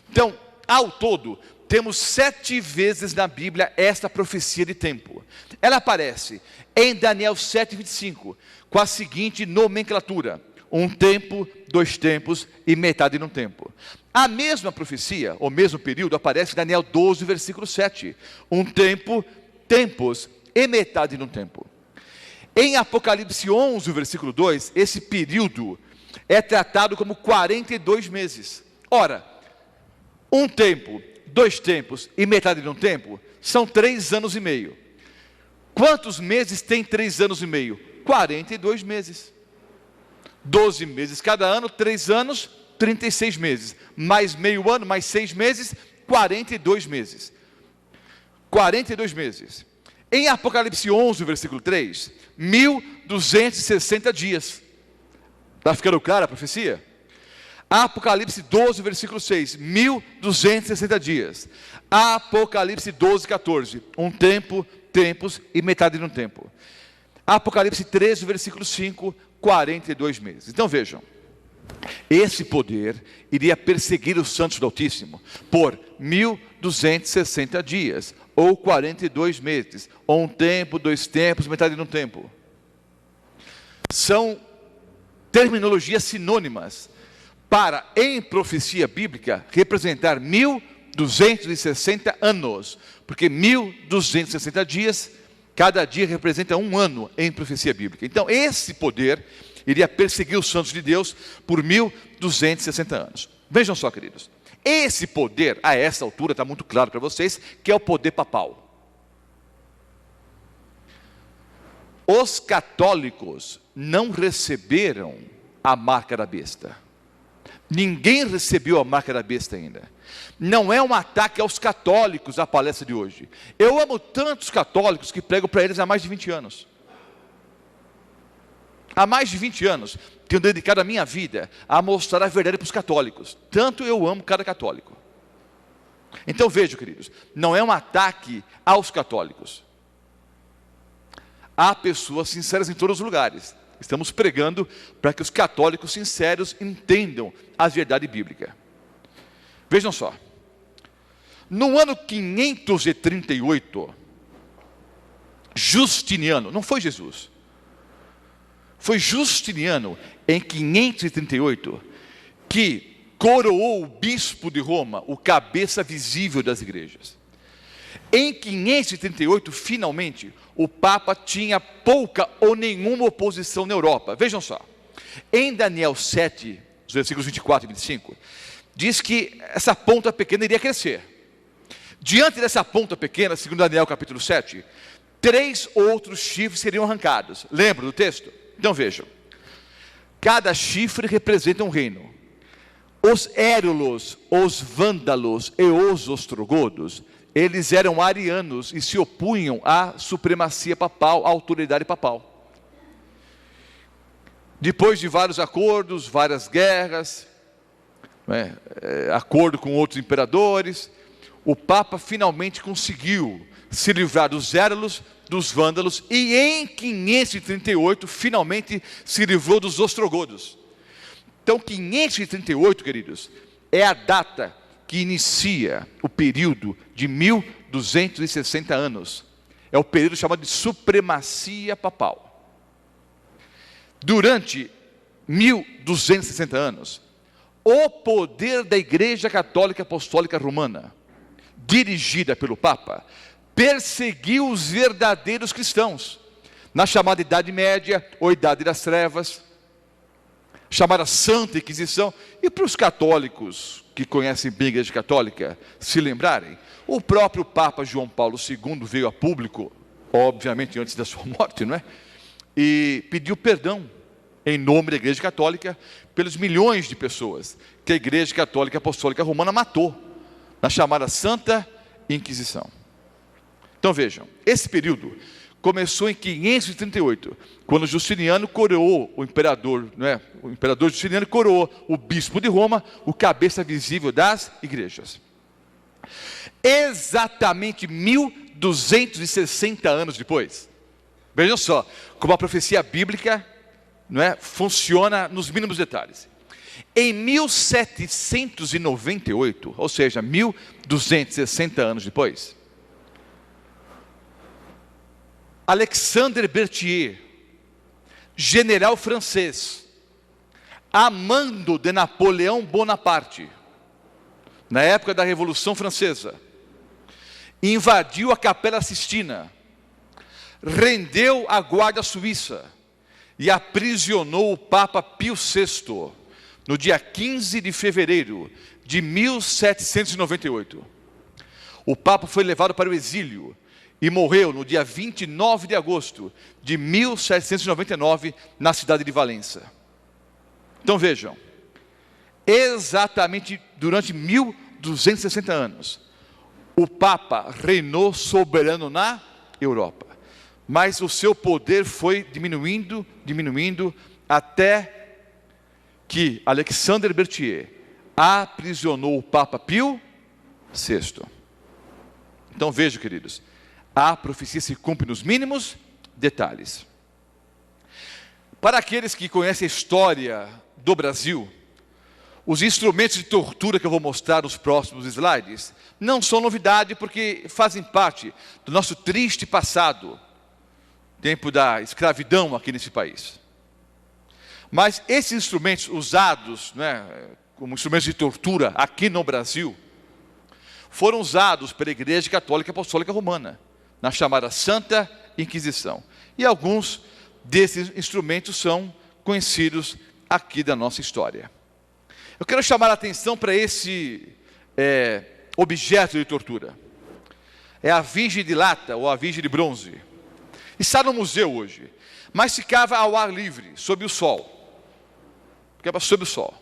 Então, ao todo, temos 7 vezes na Bíblia esta profecia de tempo. Ela aparece em Daniel 7:25, com a seguinte nomenclatura: um tempo, 2 tempos e metade de um tempo. A mesma profecia, o mesmo período, aparece em Daniel 12, versículo 7. Um tempo, tempos e metade de um tempo. Em Apocalipse 11, versículo 2, esse período é tratado como 42 meses. Ora, um tempo, 2 tempos e metade de um tempo são 3 anos e meio. Quantos meses tem 3 anos e meio? 42 meses. 12 meses cada ano, 3 anos, 36 meses. Mais meio ano, mais 6 meses, 42 meses. 42 meses. Em Apocalipse 11, versículo 3, 1260 dias. Está ficando clara a profecia? Apocalipse 12, versículo 6, 1260 dias. Apocalipse 12, 14, um tempo, tempos e metade de um tempo. Apocalipse 13, versículo 5, 42 meses. Então vejam, esse poder iria perseguir os santos do Altíssimo por 1260 dias, ou 42 meses, ou um tempo, 2 tempos, metade de um tempo. São terminologias sinônimas para, em profecia bíblica, representar 1260 anos, porque 1260 dias, cada dia representa um ano em profecia bíblica. Então esse poder iria perseguir os santos de Deus por 1260 anos. Vejam só, queridos, esse poder, a essa altura, está muito claro para vocês, que é o poder papal. Os católicos não receberam a marca da besta. Ninguém recebeu a marca da besta ainda. Não é um ataque aos católicos a palestra de hoje. Eu amo tantos católicos que prego para eles há mais de 20 anos. Há mais de 20 anos tenho dedicado a minha vida a mostrar a verdade para os católicos. Tanto eu amo cada católico. Então vejam, queridos, não é um ataque aos católicos. Há pessoas sinceras em todos os lugares. Estamos pregando para que os católicos sinceros entendam a verdade bíblica. Vejam só. No ano 538, Justiniano, não foi Jesus, foi Justiniano, em 538, que coroou o bispo de Roma, o cabeça visível das igrejas. Em 538, finalmente, o Papa tinha pouca ou nenhuma oposição na Europa. Vejam só, em Daniel 7, os versículos 24 e 25, diz que essa ponta pequena iria crescer. Diante dessa ponta pequena, segundo Daniel capítulo 7, 3 outros chifres seriam arrancados. Lembra do texto? Então vejam, cada chifre representa um reino. Os érulos, os vândalos e os ostrogodos, eles eram arianos e se opunham à supremacia papal, à autoridade papal. Depois de vários acordos, várias guerras, acordo com outros imperadores, o Papa finalmente conseguiu se livrar dos érulos, dos vândalos, e em 538 finalmente se livrou dos ostrogodos. Então 538, queridos, é a data que inicia o período de 1260 anos. É o período chamado de supremacia papal. Durante 1260 anos, o poder da Igreja Católica Apostólica Romana, dirigida pelo Papa, perseguiu os verdadeiros cristãos, na chamada Idade Média, ou Idade das Trevas, chamada Santa Inquisição. E para os católicos que conhecem bem a Igreja Católica se lembrarem, o próprio Papa João Paulo II veio a público, obviamente antes da sua morte, não é? E pediu perdão em nome da Igreja Católica pelos milhões de pessoas que a Igreja Católica Apostólica Romana matou na chamada Santa Inquisição. Então vejam, esse período começou em 538, quando Justiniano coroou o imperador, não é? O imperador Justiniano coroou o bispo de Roma, o cabeça visível das igrejas. Exatamente 1260 anos depois, vejam só como a profecia bíblica, não é, funciona nos mínimos detalhes. Em 1798, ou seja, 1260 anos depois, Alexandre Berthier, general francês, amando de Napoleão Bonaparte, na época da Revolução Francesa, invadiu a Capela Sistina, rendeu a guarda suíça e aprisionou o Papa Pio VI, no dia 15 de fevereiro de 1798. O Papa foi levado para o exílio e morreu no dia 29 de agosto de 1799, na cidade de Valença. Então vejam, exatamente durante 1260 anos, o Papa reinou soberano na Europa. Mas o seu poder foi diminuindo, até que Alexandre Berthier aprisionou o Papa Pio VI. Então vejam, queridos, a profecia se cumpre nos mínimos detalhes. Para aqueles que conhecem a história do Brasil, os instrumentos de tortura que eu vou mostrar nos próximos slides não são novidade, porque fazem parte do nosso triste passado, tempo da escravidão aqui nesse país. Mas esses instrumentos usados, como instrumentos de tortura aqui no Brasil, foram usados pela Igreja Católica Apostólica Romana, na chamada Santa Inquisição. E alguns desses instrumentos são conhecidos aqui da nossa história. Eu quero chamar a atenção para esse objeto de tortura. É a Virgem de Lata, ou a Virgem de Bronze. Está no museu hoje, mas ficava ao ar livre, sob o sol. Ficava sob o sol.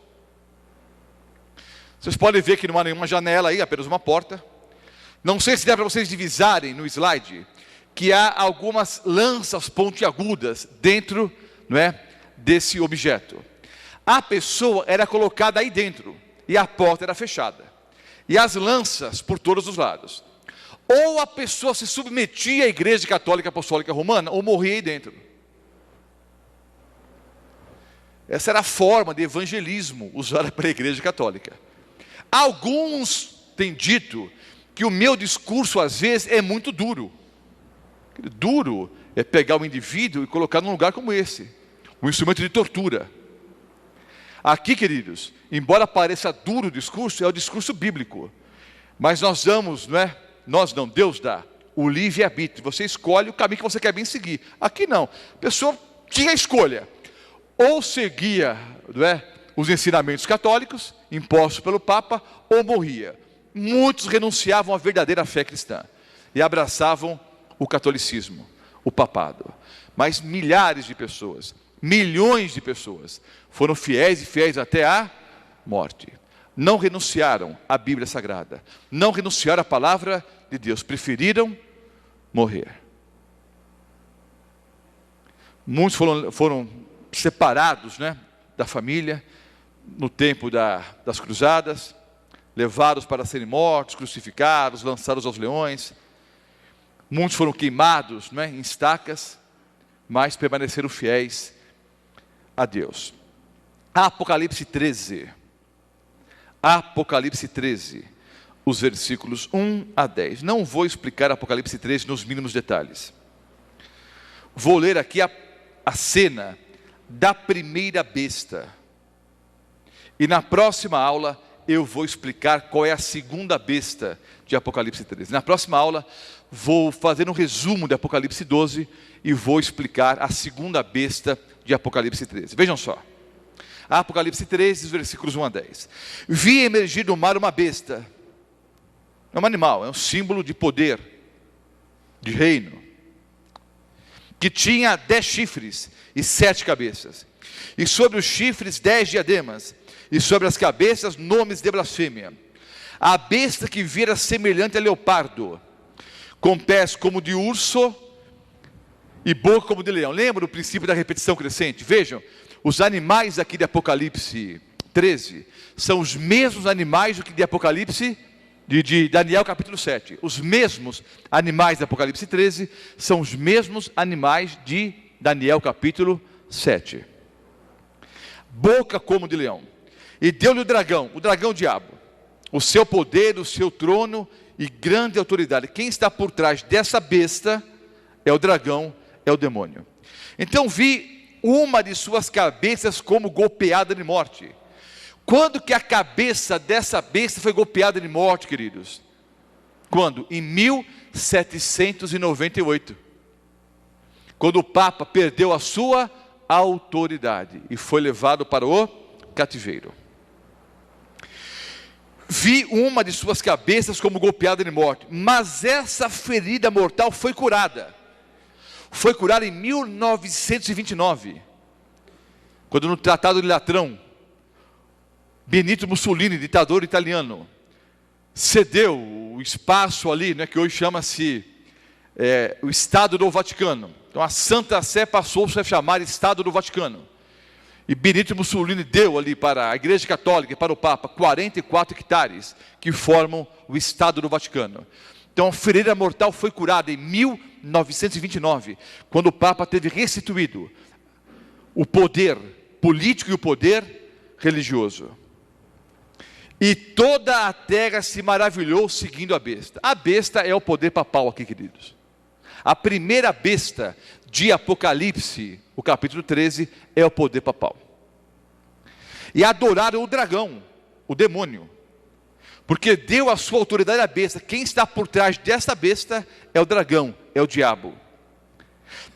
Vocês podem ver que não há nenhuma janela aí, apenas uma porta. Não sei se dá para vocês divisarem no slide, que há algumas lanças pontiagudas dentro, desse objeto. A pessoa era colocada aí dentro, e a porta era fechada. E as lanças por todos os lados. Ou a pessoa se submetia à Igreja Católica Apostólica Romana, ou morria aí dentro. Essa era a forma de evangelismo usada pela Igreja Católica. Alguns têm dito que o meu discurso às vezes é muito duro. Duro é pegar o indivíduo e colocar num lugar como esse, um instrumento de tortura. Aqui, queridos, embora pareça duro o discurso, é o discurso bíblico. Mas nós damos, Deus dá o livre-arbítrio. Você escolhe o caminho que você quer bem seguir. Aqui não, a pessoa tinha a escolha. Ou seguia, os ensinamentos católicos, impostos pelo Papa, ou morria. Muitos renunciavam à verdadeira fé cristã e abraçavam o catolicismo, o papado. Mas milhares de pessoas, milhões de pessoas, foram fiéis e fiéis até a morte. Não renunciaram à Bíblia Sagrada, não renunciaram à palavra de Deus, preferiram morrer. Muitos foram separados, da família, no tempo das cruzadas, levados para serem mortos, crucificados, lançados aos leões. Muitos foram queimados, em estacas, mas permaneceram fiéis a Deus. Apocalipse 13, os versículos 1 a 10. Não vou explicar Apocalipse 13 nos mínimos detalhes. Vou ler aqui a cena da primeira besta. E na próxima aula eu vou explicar qual é a segunda besta de Apocalipse 13. Na próxima aula vou fazer um resumo de Apocalipse 12 e vou explicar a segunda besta de Apocalipse 13. Vejam só. Apocalipse 13, versículos 1 a 10. Vi emergir do mar uma besta. É um animal, é um símbolo de poder, de reino, que tinha 10 chifres e 7 cabeças, e sobre os chifres 10 diademas, e sobre as cabeças nomes de blasfêmia. A besta que vi era semelhante a leopardo, com pés como de urso e boca como de leão. Lembra o princípio da repetição crescente? Vejam, os animais aqui de Apocalipse 13 são os mesmos animais do que de Apocalipse de Daniel capítulo 7. Os mesmos animais de Apocalipse 13 são os mesmos animais de Daniel capítulo 7. Boca como de leão. E deu-lhe o dragão diabo, o seu poder, o seu trono e grande autoridade. Quem está por trás dessa besta é o dragão, é o demônio. Então vi uma de suas cabeças como golpeada de morte. Quando que a cabeça dessa besta foi golpeada de morte, queridos? Quando? Em 1798. Quando o Papa perdeu a sua autoridade e foi levado para o cativeiro. Vi uma de suas cabeças como golpeada de morte, mas essa ferida mortal foi curada. Foi curada em 1929, quando no Tratado de Latrão, Benito Mussolini, ditador italiano, cedeu o espaço ali, né, que hoje chama-se o Estado do Vaticano. Então a Santa Sé passou-se a chamar Estado do Vaticano. E Benito Mussolini deu ali para a Igreja Católica e para o Papa 44 hectares que formam o Estado do Vaticano. Então a ferida mortal foi curada em 1929, quando o Papa teve restituído o poder político e o poder religioso. E toda a terra se maravilhou seguindo a besta. A besta é o poder papal aqui, queridos. A primeira besta de Apocalipse, o capítulo 13, é o poder papal. E adoraram o dragão, o demônio, porque deu a sua autoridade à besta. Quem está por trás desta besta é o dragão, é o diabo.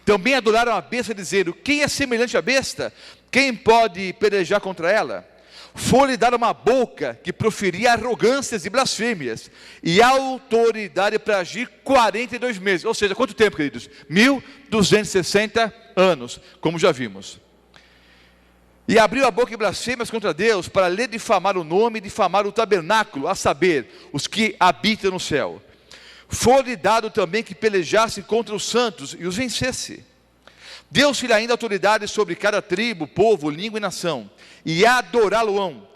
Também adoraram a besta, dizendo: quem é semelhante à besta? Quem pode pelejar contra ela? Foi-lhe dada uma boca que proferia arrogâncias e blasfêmias, e autoridade para agir 42 meses. Ou seja, quanto tempo, queridos? 1260 anos, como já vimos. E abriu a boca em blasfêmias contra Deus, para lhe difamar o nome e difamar o tabernáculo, a saber, os que habitam no céu. Foi-lhe dado também que pelejasse contra os santos e os vencesse. Deu-se-lhe ainda autoridade sobre cada tribo, povo, língua e nação, e adorá-lo-ão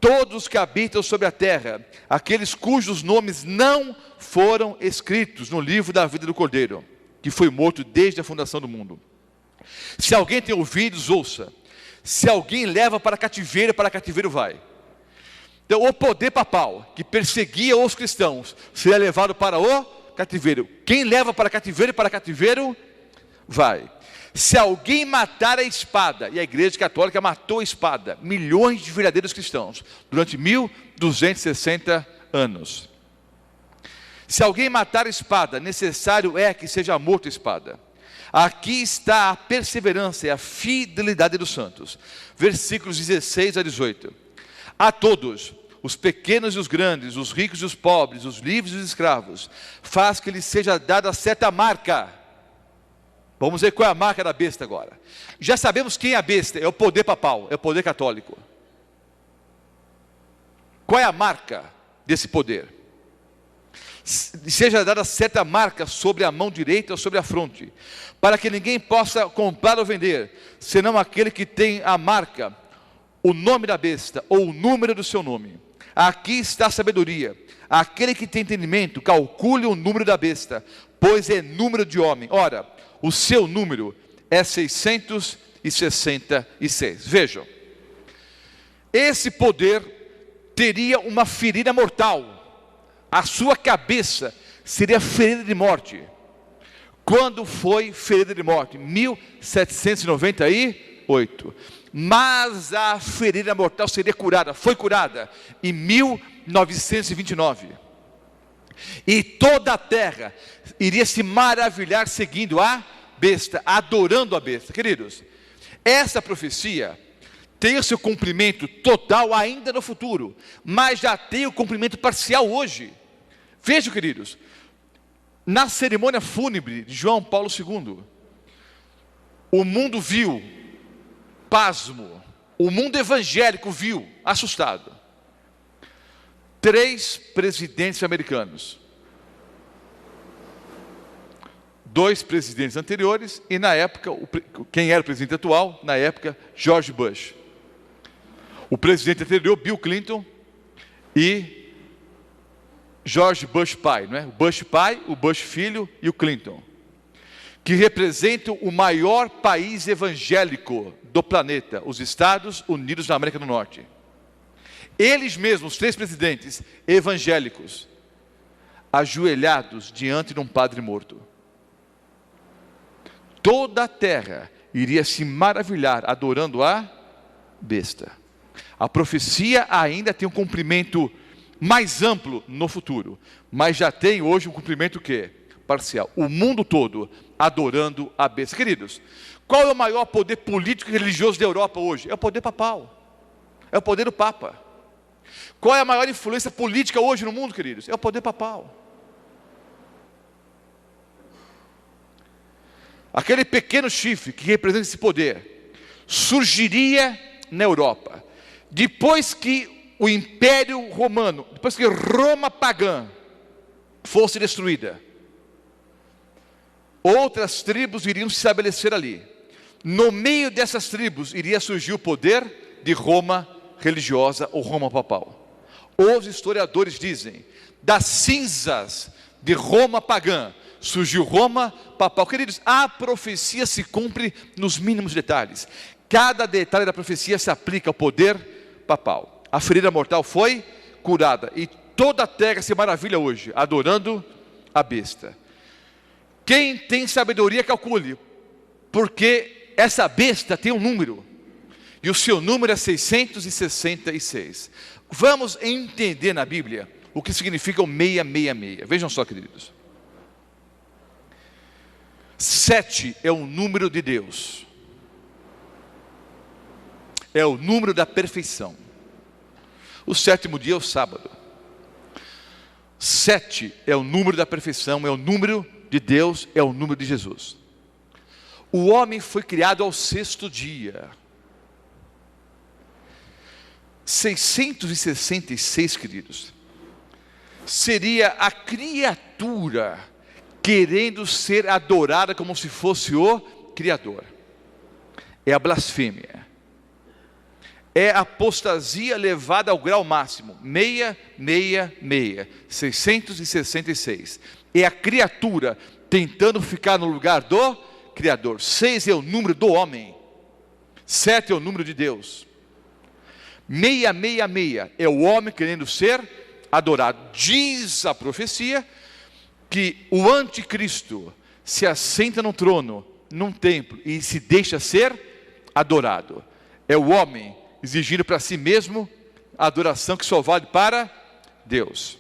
todos os que habitam sobre a terra, aqueles cujos nomes não foram escritos no livro da vida do Cordeiro, que foi morto desde a fundação do mundo. Se alguém tem ouvidos, ouça. Se alguém leva para cativeiro vai. Então o poder papal, que perseguia os cristãos, seria levado para o cativeiro. Quem leva para cativeiro vai. Se alguém matar a espada, e a Igreja Católica matou a espada, milhões de verdadeiros cristãos, durante 1260 anos. Se alguém matar a espada, necessário é que seja morto a espada. Aqui está a perseverança e a fidelidade dos santos. Versículos 16 a 18. A todos, os pequenos e os grandes, os ricos e os pobres, os livres e os escravos, faz que lhes seja dada certa marca. Vamos ver qual é a marca da besta agora. Já sabemos quem é a besta, é o poder papal, é o poder católico. Qual é a marca desse poder? Seja dada certa marca sobre a mão direita ou sobre a fronte, para que ninguém possa comprar ou vender, senão aquele que tem a marca, o nome da besta ou o número do seu nome. Aqui está a sabedoria. Aquele que tem entendimento, calcule o número da besta, pois é número de homem. Ora, o seu número é 666. Vejam, esse poder teria uma ferida mortal. A sua cabeça seria ferida de morte. Quando foi ferida de morte? 1798. Mas a ferida mortal seria curada, foi curada em 1929. E toda a terra iria se maravilhar seguindo a besta, adorando a besta. Queridos, essa profecia tem o seu cumprimento total ainda no futuro, mas já tem o cumprimento parcial hoje. Vejam, queridos, na cerimônia fúnebre de João Paulo II, o mundo viu, pasmo, o mundo evangélico viu, assustado, 3 presidentes americanos, 2 presidentes anteriores, e na época, quem era o presidente atual, na época, George Bush. O presidente anterior, Bill Clinton, e George Bush pai, não é? O Bush pai, o Bush filho e o Clinton, que representam o maior país evangélico do planeta, os Estados Unidos da América do Norte. Eles mesmos, os 3 presidentes evangélicos, ajoelhados diante de um padre morto. Toda a terra iria se maravilhar adorando a besta. A profecia ainda tem um cumprimento mais amplo no futuro, mas já tem hoje um cumprimento que? Parcial. O mundo todo adorando a besta. Queridos, qual é o maior poder político e religioso da Europa hoje? É o poder papal. É o poder do Papa. Qual é a maior influência política hoje no mundo, queridos? É o poder papal. Aquele pequeno chifre que representa esse poder surgiria na Europa depois que o Império Romano, depois que Roma pagã fosse destruída, outras tribos iriam se estabelecer ali. No meio dessas tribos iria surgir o poder de Roma religiosa ou Roma papal. Os historiadores dizem, das cinzas de Roma pagã surgiu Roma papal. Queridos, a profecia se cumpre nos mínimos detalhes. Cada detalhe da profecia se aplica ao poder papal. A ferida mortal foi curada e toda a terra se maravilha hoje, adorando a besta. Quem tem sabedoria, calcule, porque essa besta tem um número, e o seu número é 666. Vamos entender na Bíblia o que significa o 666. Vejam só, queridos. 7 é o número de Deus. É o número da perfeição. O 7º dia é o sábado. 7 é o número da perfeição, é o número de Deus, é o número de Jesus. O homem foi criado ao 6º dia. 666, queridos, seria a criatura querendo ser adorada como se fosse o Criador. É a blasfêmia. É a apostasia levada ao grau máximo. 666, 666. É a criatura tentando ficar no lugar do Criador. 6 é o número do homem. 7 é o número de Deus. 666 é o homem querendo ser adorado. Diz a profecia que o anticristo se assenta no trono, num templo, e se deixa ser adorado. É o homem exigindo para si mesmo a adoração que só vale para Deus.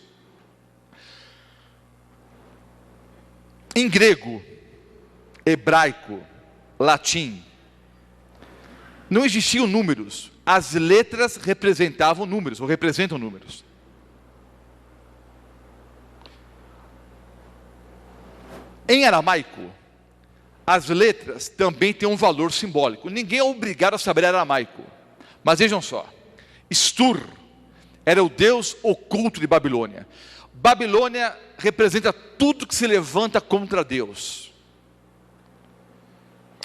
Em grego, hebraico, latim, não existiam números. As letras representavam números, ou representam números. Em aramaico, as letras também têm um valor simbólico. Ninguém é obrigado a saber aramaico. Mas vejam só, Stur era o deus oculto de Babilônia. Babilônia representa tudo que se levanta contra Deus.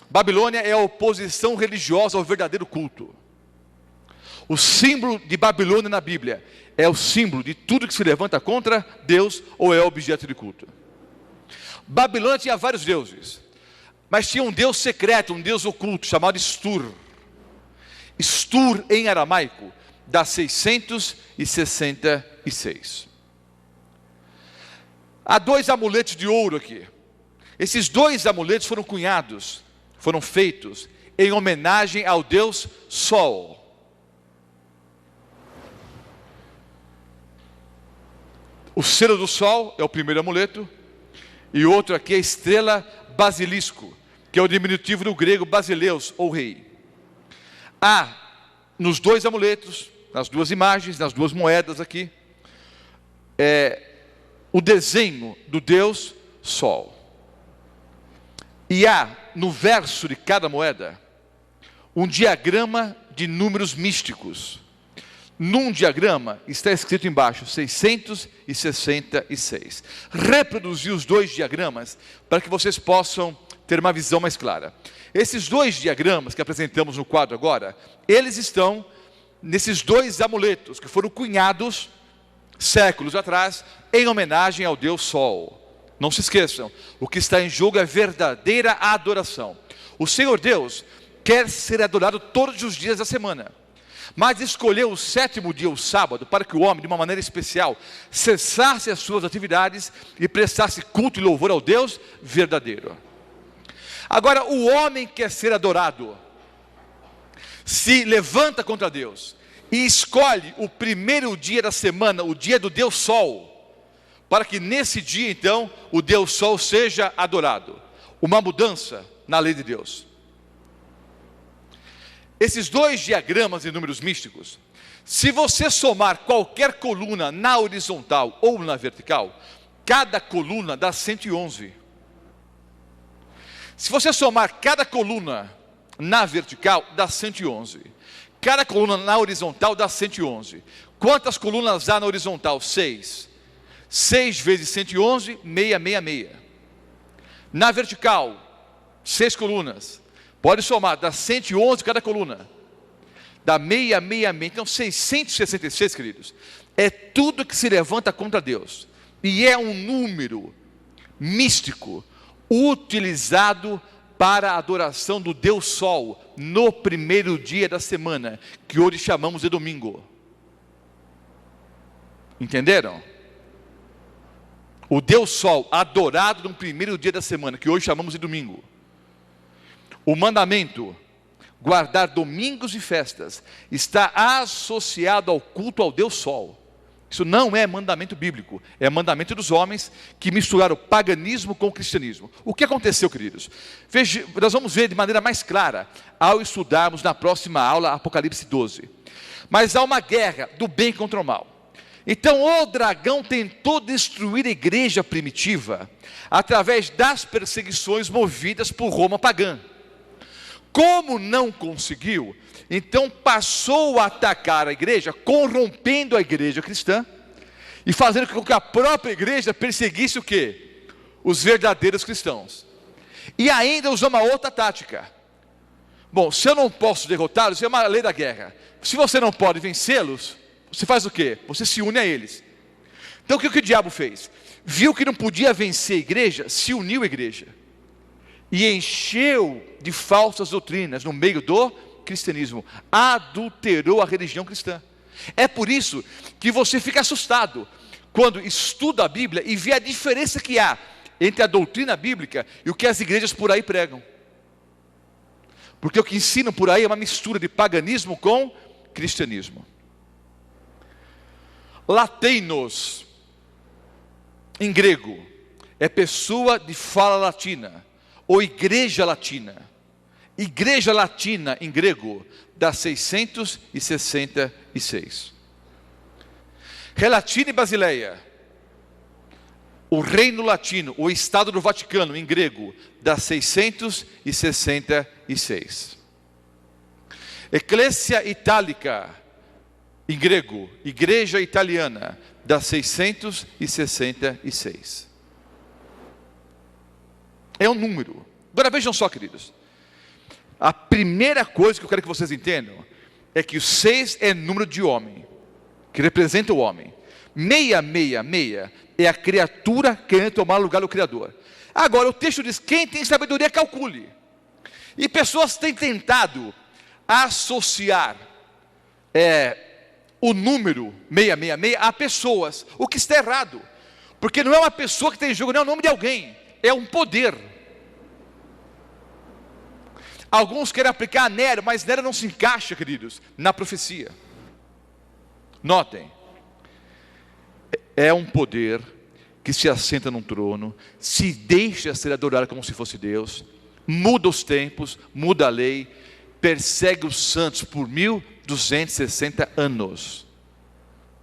Babilônia é a oposição religiosa ao verdadeiro culto. O símbolo de Babilônia na Bíblia é o símbolo de tudo que se levanta contra Deus ou é objeto de culto. Babilônia tinha vários deuses, mas tinha um deus secreto, um deus oculto, chamado Stur. Stur em aramaico dá 666. Há 2 amuletos de ouro aqui. Esses 2 amuletos foram cunhados, foram feitos em homenagem ao deus Sol. O selo do Sol é o primeiro amuleto, e outro aqui é a estrela basilisco, que é o diminutivo do grego basileus, ou rei. Há nos 2 amuletos, nas 2 imagens, nas 2 moedas aqui, o desenho do deus Sol. E há no verso de cada moeda um diagrama de números místicos. Num diagrama está escrito embaixo 666. Reproduzi os 2 diagramas para que vocês possam ter uma visão mais clara. Esses 2 diagramas que apresentamos no quadro agora, eles estão nesses 2 amuletos que foram cunhados séculos atrás em homenagem ao Deus Sol. Não se esqueçam, o que está em jogo é verdadeira adoração. O Senhor Deus quer ser adorado todos os dias da semana, mas escolheu o 7º dia, o sábado, para que o homem, de uma maneira especial, cessasse as suas atividades e prestasse culto e louvor ao Deus verdadeiro. Agora, o homem quer ser adorado, se levanta contra Deus e escolhe o primeiro dia da semana, o dia do Deus Sol, para que nesse dia então o Deus Sol seja adorado. Uma mudança na lei de Deus. Esses 2 diagramas de números místicos, se você somar qualquer coluna na horizontal ou na vertical, cada coluna dá 111. Se você somar cada coluna na vertical, dá 111. Cada coluna na horizontal dá 111. Quantas colunas há na horizontal? 6. 6 vezes 111, 666. Na vertical, 6 colunas. Pode somar, dá 111 cada coluna. Dá 666. Então, 666, queridos. É tudo que se levanta contra Deus. E é um número místico, utilizado para a adoração do Deus Sol, no primeiro dia da semana, que hoje chamamos de domingo. Entenderam? O Deus Sol, adorado no primeiro dia da semana, que hoje chamamos de domingo. O mandamento, guardar domingos e festas, está associado ao culto ao Deus Sol. Isso não é mandamento bíblico, é mandamento dos homens que misturaram o paganismo com o cristianismo. O que aconteceu, queridos? Veja, nós vamos ver de maneira mais clara ao estudarmos na próxima aula Apocalipse 12. Mas há uma guerra do bem contra o mal. Então o dragão tentou destruir a igreja primitiva através das perseguições movidas por Roma pagã. Como não conseguiu, então passou a atacar a igreja, corrompendo a igreja cristã e fazendo com que a própria igreja perseguisse o quê? Os verdadeiros cristãos. E ainda usou uma outra tática. Bom, se eu não posso derrotá-los, isso é uma lei da guerra. Se você não pode vencê-los, você faz o quê? Você se une a eles. Então o que o diabo fez? Viu que não podia vencer a igreja, se uniu à igreja. E encheu de falsas doutrinas no meio do cristianismo, adulterou a religião cristã. É por isso que você fica assustado quando estuda a Bíblia e vê a diferença que há entre a doutrina bíblica e o que as igrejas por aí pregam. Porque o que ensinam por aí é uma mistura de paganismo com cristianismo. Latinos, em grego, é pessoa de fala latina, ou igreja latina. Igreja latina em grego dá 666. Relatine Basileia, o reino latino, o estado do Vaticano em grego dá 666. Ecclesia Itálica em grego, igreja italiana, dá 666. É um número. Agora vejam só, queridos. A primeira coisa que eu quero que vocês entendam é que o 6 é número de homem, que representa o homem. 666 é a criatura querendo tomar o lugar do Criador. Agora o texto diz: quem tem sabedoria calcule. E pessoas têm tentado associar o número 666 a pessoas, o que está errado, porque não é uma pessoa que tem em jogo, não é o nome de alguém, é um poder. Alguns querem aplicar a Nero, mas Nero não se encaixa, queridos, na profecia. Notem, é um poder que se assenta num trono, se deixa ser adorado como se fosse Deus, muda os tempos, muda a lei, persegue os santos por 1260 anos.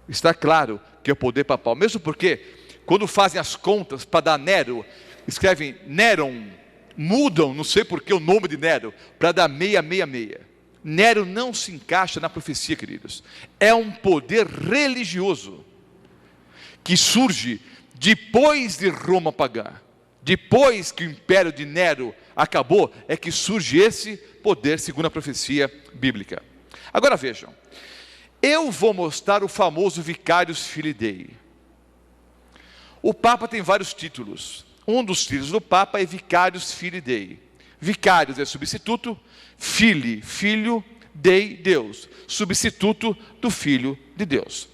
Está claro que é o poder papal, mesmo porque quando fazem as contas para dar Nero, escrevem Neron, mudam, não sei porque o nome de Nero, para dar 666. Nero não se encaixa na profecia, queridos. É um poder religioso que surge depois de Roma pagã. Depois que o império de Nero acabou, é que surge esse poder segundo a profecia bíblica. Agora vejam, eu vou mostrar o famoso Vicarius Filii Dei. O Papa tem vários títulos. Um dos títulos do Papa é Vicarius Filii Dei. Vicarius é substituto, Filii, filho, Dei, Deus. Substituto do Filho de Deus.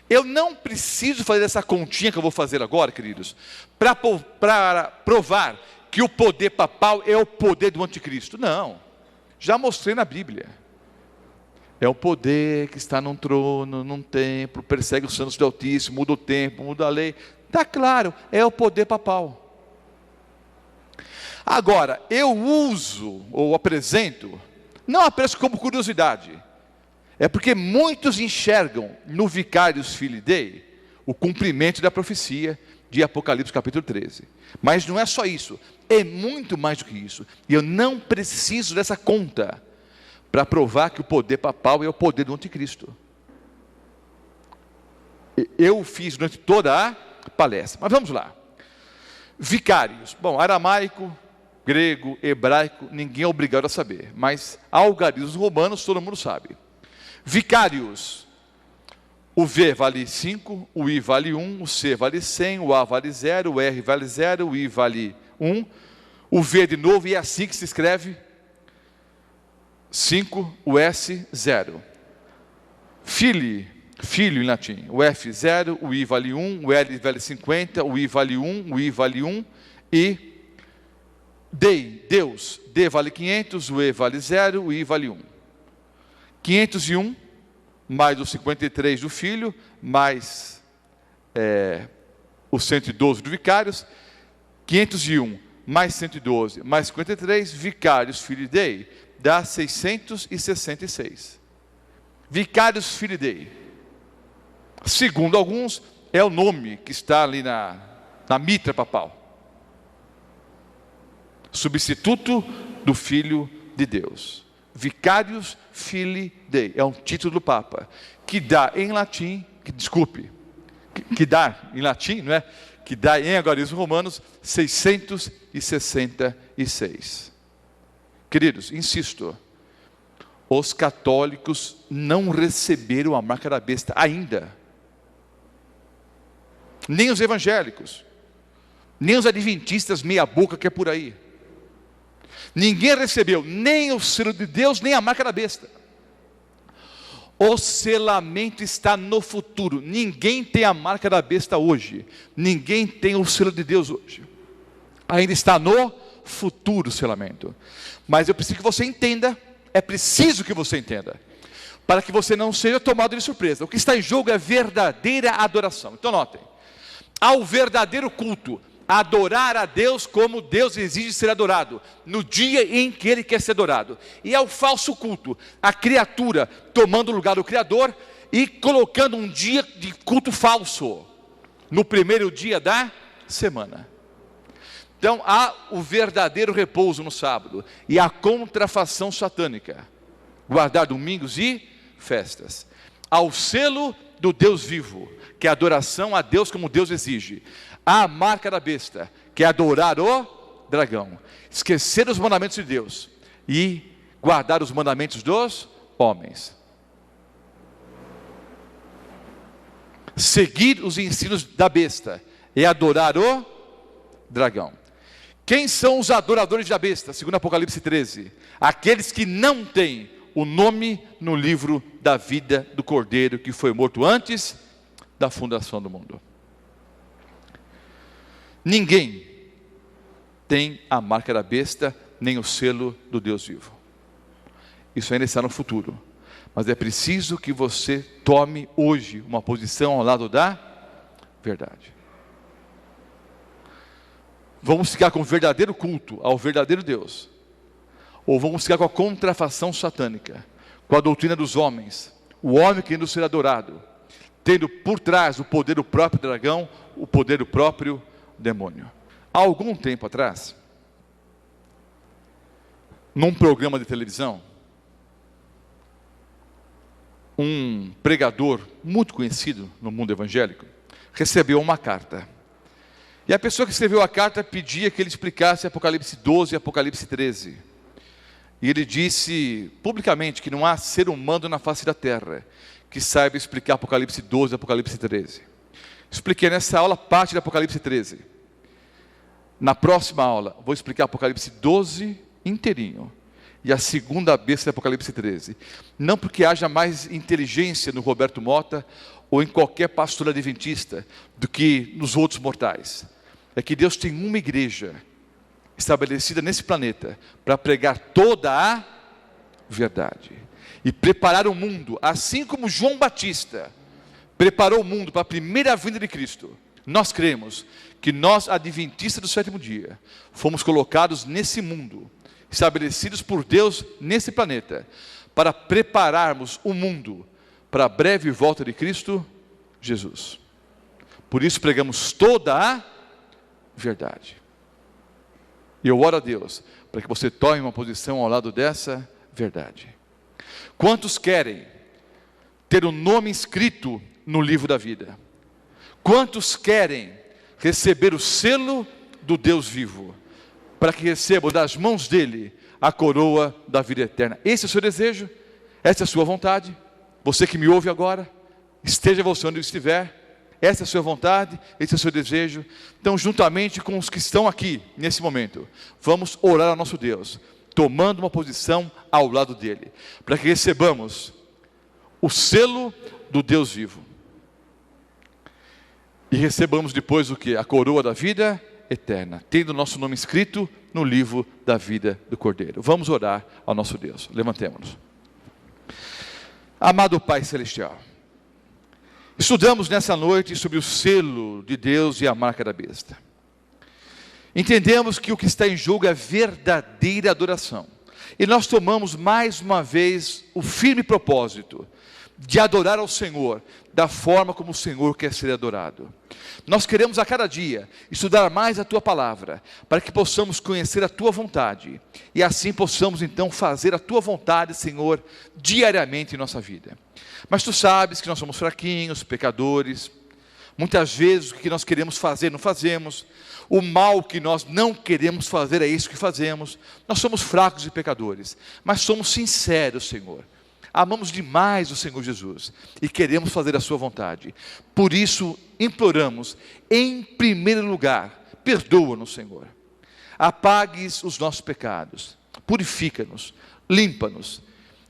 Eu não preciso fazer essa continha que eu vou fazer agora, queridos, para provar que o poder papal é o poder do anticristo. Não, já mostrei na Bíblia. É o poder que está num trono, num templo, persegue os santos do Altíssimo, muda o tempo, muda a lei. Está claro, é o poder papal. Agora, eu uso ou apresento, não apenas como curiosidade, é porque muitos enxergam no Vicarius Filii Dei o cumprimento da profecia de Apocalipse capítulo 13. Mas não é só isso, é muito mais do que isso. E eu não preciso dessa conta para provar que o poder papal é o poder do anticristo. Eu fiz durante toda a palestra, mas vamos lá. Vicários, bom, aramaico, grego, hebraico, ninguém é obrigado a saber, mas algarismos romanos todo mundo sabe. Vicários, o V vale 5, o I vale 1, o C vale 100, o A vale 0, o R vale 0, o I vale 1, o V de novo, e é assim que se escreve, 5, o S 0. Filho em latim, o F 0, o I vale 1, o L vale 50, o I vale 1, o I vale 1, e Dei, Deus, D vale 500, o E vale 0, o I vale 1. 501, mais os 53 do filho, mais os 112 do vicários, 501, mais 112, mais 53, vicários, filho Dei, dá 666. Vicários, filho Dei. Segundo alguns, é o nome que está ali na mitra papal. Substituto do Filho de Deus. Vicarius Filii Dei. É um título do Papa, que dá em latim, que dá em latim, não é? Que dá em algarismos romanos 666. Queridos, insisto, os católicos não receberam a marca da besta ainda. Nem os evangélicos, nem os adventistas meia boca que é por aí. Ninguém recebeu nem o selo de Deus, nem a marca da besta. O selamento está no futuro. Ninguém tem a marca da besta hoje. Ninguém tem o selo de Deus hoje. Ainda está no futuro o selamento. Mas eu preciso que você entenda, é preciso que você entenda, para que você não seja tomado de surpresa. O que está em jogo é verdadeira adoração. Então notem, ao verdadeiro culto, adorar a Deus como Deus exige ser adorado, no dia em que Ele quer ser adorado. E ao falso culto, a criatura tomando o lugar do Criador e colocando um dia de culto falso, no primeiro dia da semana. Então há o verdadeiro repouso no sábado, e a contrafação satânica, guardar domingos e festas, ao selo do Deus vivo, que é a adoração a Deus como Deus exige, a marca da besta, que é adorar o dragão, esquecer os mandamentos de Deus e guardar os mandamentos dos homens, seguir os ensinos da besta e adorar o dragão. Quem são os adoradores da besta? Segundo Apocalipse 13, aqueles que não têm o nome no livro da vida do Cordeiro, que foi morto antes da fundação do mundo. Ninguém tem a marca da besta, nem o selo do Deus vivo. Isso ainda está no futuro. Mas é preciso que você tome hoje uma posição ao lado da verdade. Vamos ficar com o verdadeiro culto ao verdadeiro Deus, ou vamos ficar com a contrafação satânica, com a doutrina dos homens, o homem querendo ser adorado, tendo por trás o poder do próprio dragão, o poder do próprio demônio. Há algum tempo atrás, num programa de televisão, um pregador muito conhecido no mundo evangélico recebeu uma carta. E a pessoa que escreveu a carta pedia que ele explicasse Apocalipse 12 e Apocalipse 13. E ele disse publicamente que não há ser humano na face da terra que saiba explicar Apocalipse 12 e Apocalipse 13. Expliquei nessa aula parte de Apocalipse 13. Na próxima aula, vou explicar Apocalipse 12 inteirinho. E a segunda besta de Apocalipse 13. Não porque haja mais inteligência no Roberto Mota ou em qualquer pastor adventista do que nos outros mortais. É que Deus tem uma igreja estabelecida nesse planeta para pregar toda a verdade e preparar o mundo, assim como João Batista preparou o mundo para a primeira vinda de Cristo. Nós cremos que nós, adventistas do sétimo dia, fomos colocados nesse mundo, estabelecidos por Deus nesse planeta, para prepararmos o mundo para a breve volta de Cristo Jesus. Por isso pregamos toda a verdade. E eu oro a Deus para que você tome uma posição ao lado dessa verdade. Quantos querem ter o nome inscrito no livro da vida? Quantos querem receber o selo do Deus vivo, para que recebam das mãos dele a coroa da vida eterna? Esse é o seu desejo? Essa é a sua vontade? Você que me ouve agora, esteja você onde estiver, essa é a sua vontade, esse é o seu desejo. Então, juntamente com os que estão aqui nesse momento, vamos orar ao nosso Deus, tomando uma posição ao lado dele, para que recebamos o selo do Deus vivo e recebamos depois o que? A coroa da vida eterna, tendo o nosso nome escrito no livro da vida do Cordeiro. Vamos orar ao nosso Deus. Levantemo-nos. Amado Pai Celestial, estudamos nessa noite sobre o selo de Deus e a marca da besta. Entendemos que o que está em jogo é verdadeira adoração. E nós tomamos mais uma vez o firme propósito de adorar ao Senhor da forma como o Senhor quer ser adorado. Nós queremos a cada dia estudar mais a Tua Palavra, para que possamos conhecer a Tua vontade, e assim possamos então fazer a Tua vontade, Senhor, diariamente em nossa vida. Mas Tu sabes que nós somos fraquinhos, pecadores. Muitas vezes o que nós queremos fazer não fazemos, o mal que nós não queremos fazer é isso que fazemos. Nós somos fracos e pecadores, mas somos sinceros, Senhor. Amamos demais o Senhor Jesus e queremos fazer a sua vontade. Por isso imploramos, em primeiro lugar, perdoa-nos, Senhor. Apagues os nossos pecados, purifica-nos, limpa-nos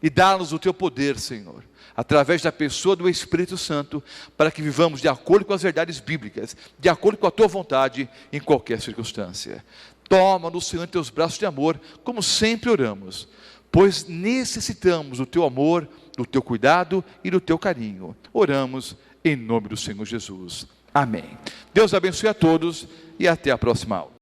e dá-nos o teu poder, Senhor, através da pessoa do Espírito Santo, para que vivamos de acordo com as verdades bíblicas, de acordo com a tua vontade em qualquer circunstância. Toma-nos, Senhor, em teus braços de amor, como sempre oramos, pois necessitamos do teu amor, do teu cuidado e do teu carinho. Oramos em nome do Senhor Jesus. Amém. Deus abençoe a todos e até a próxima aula.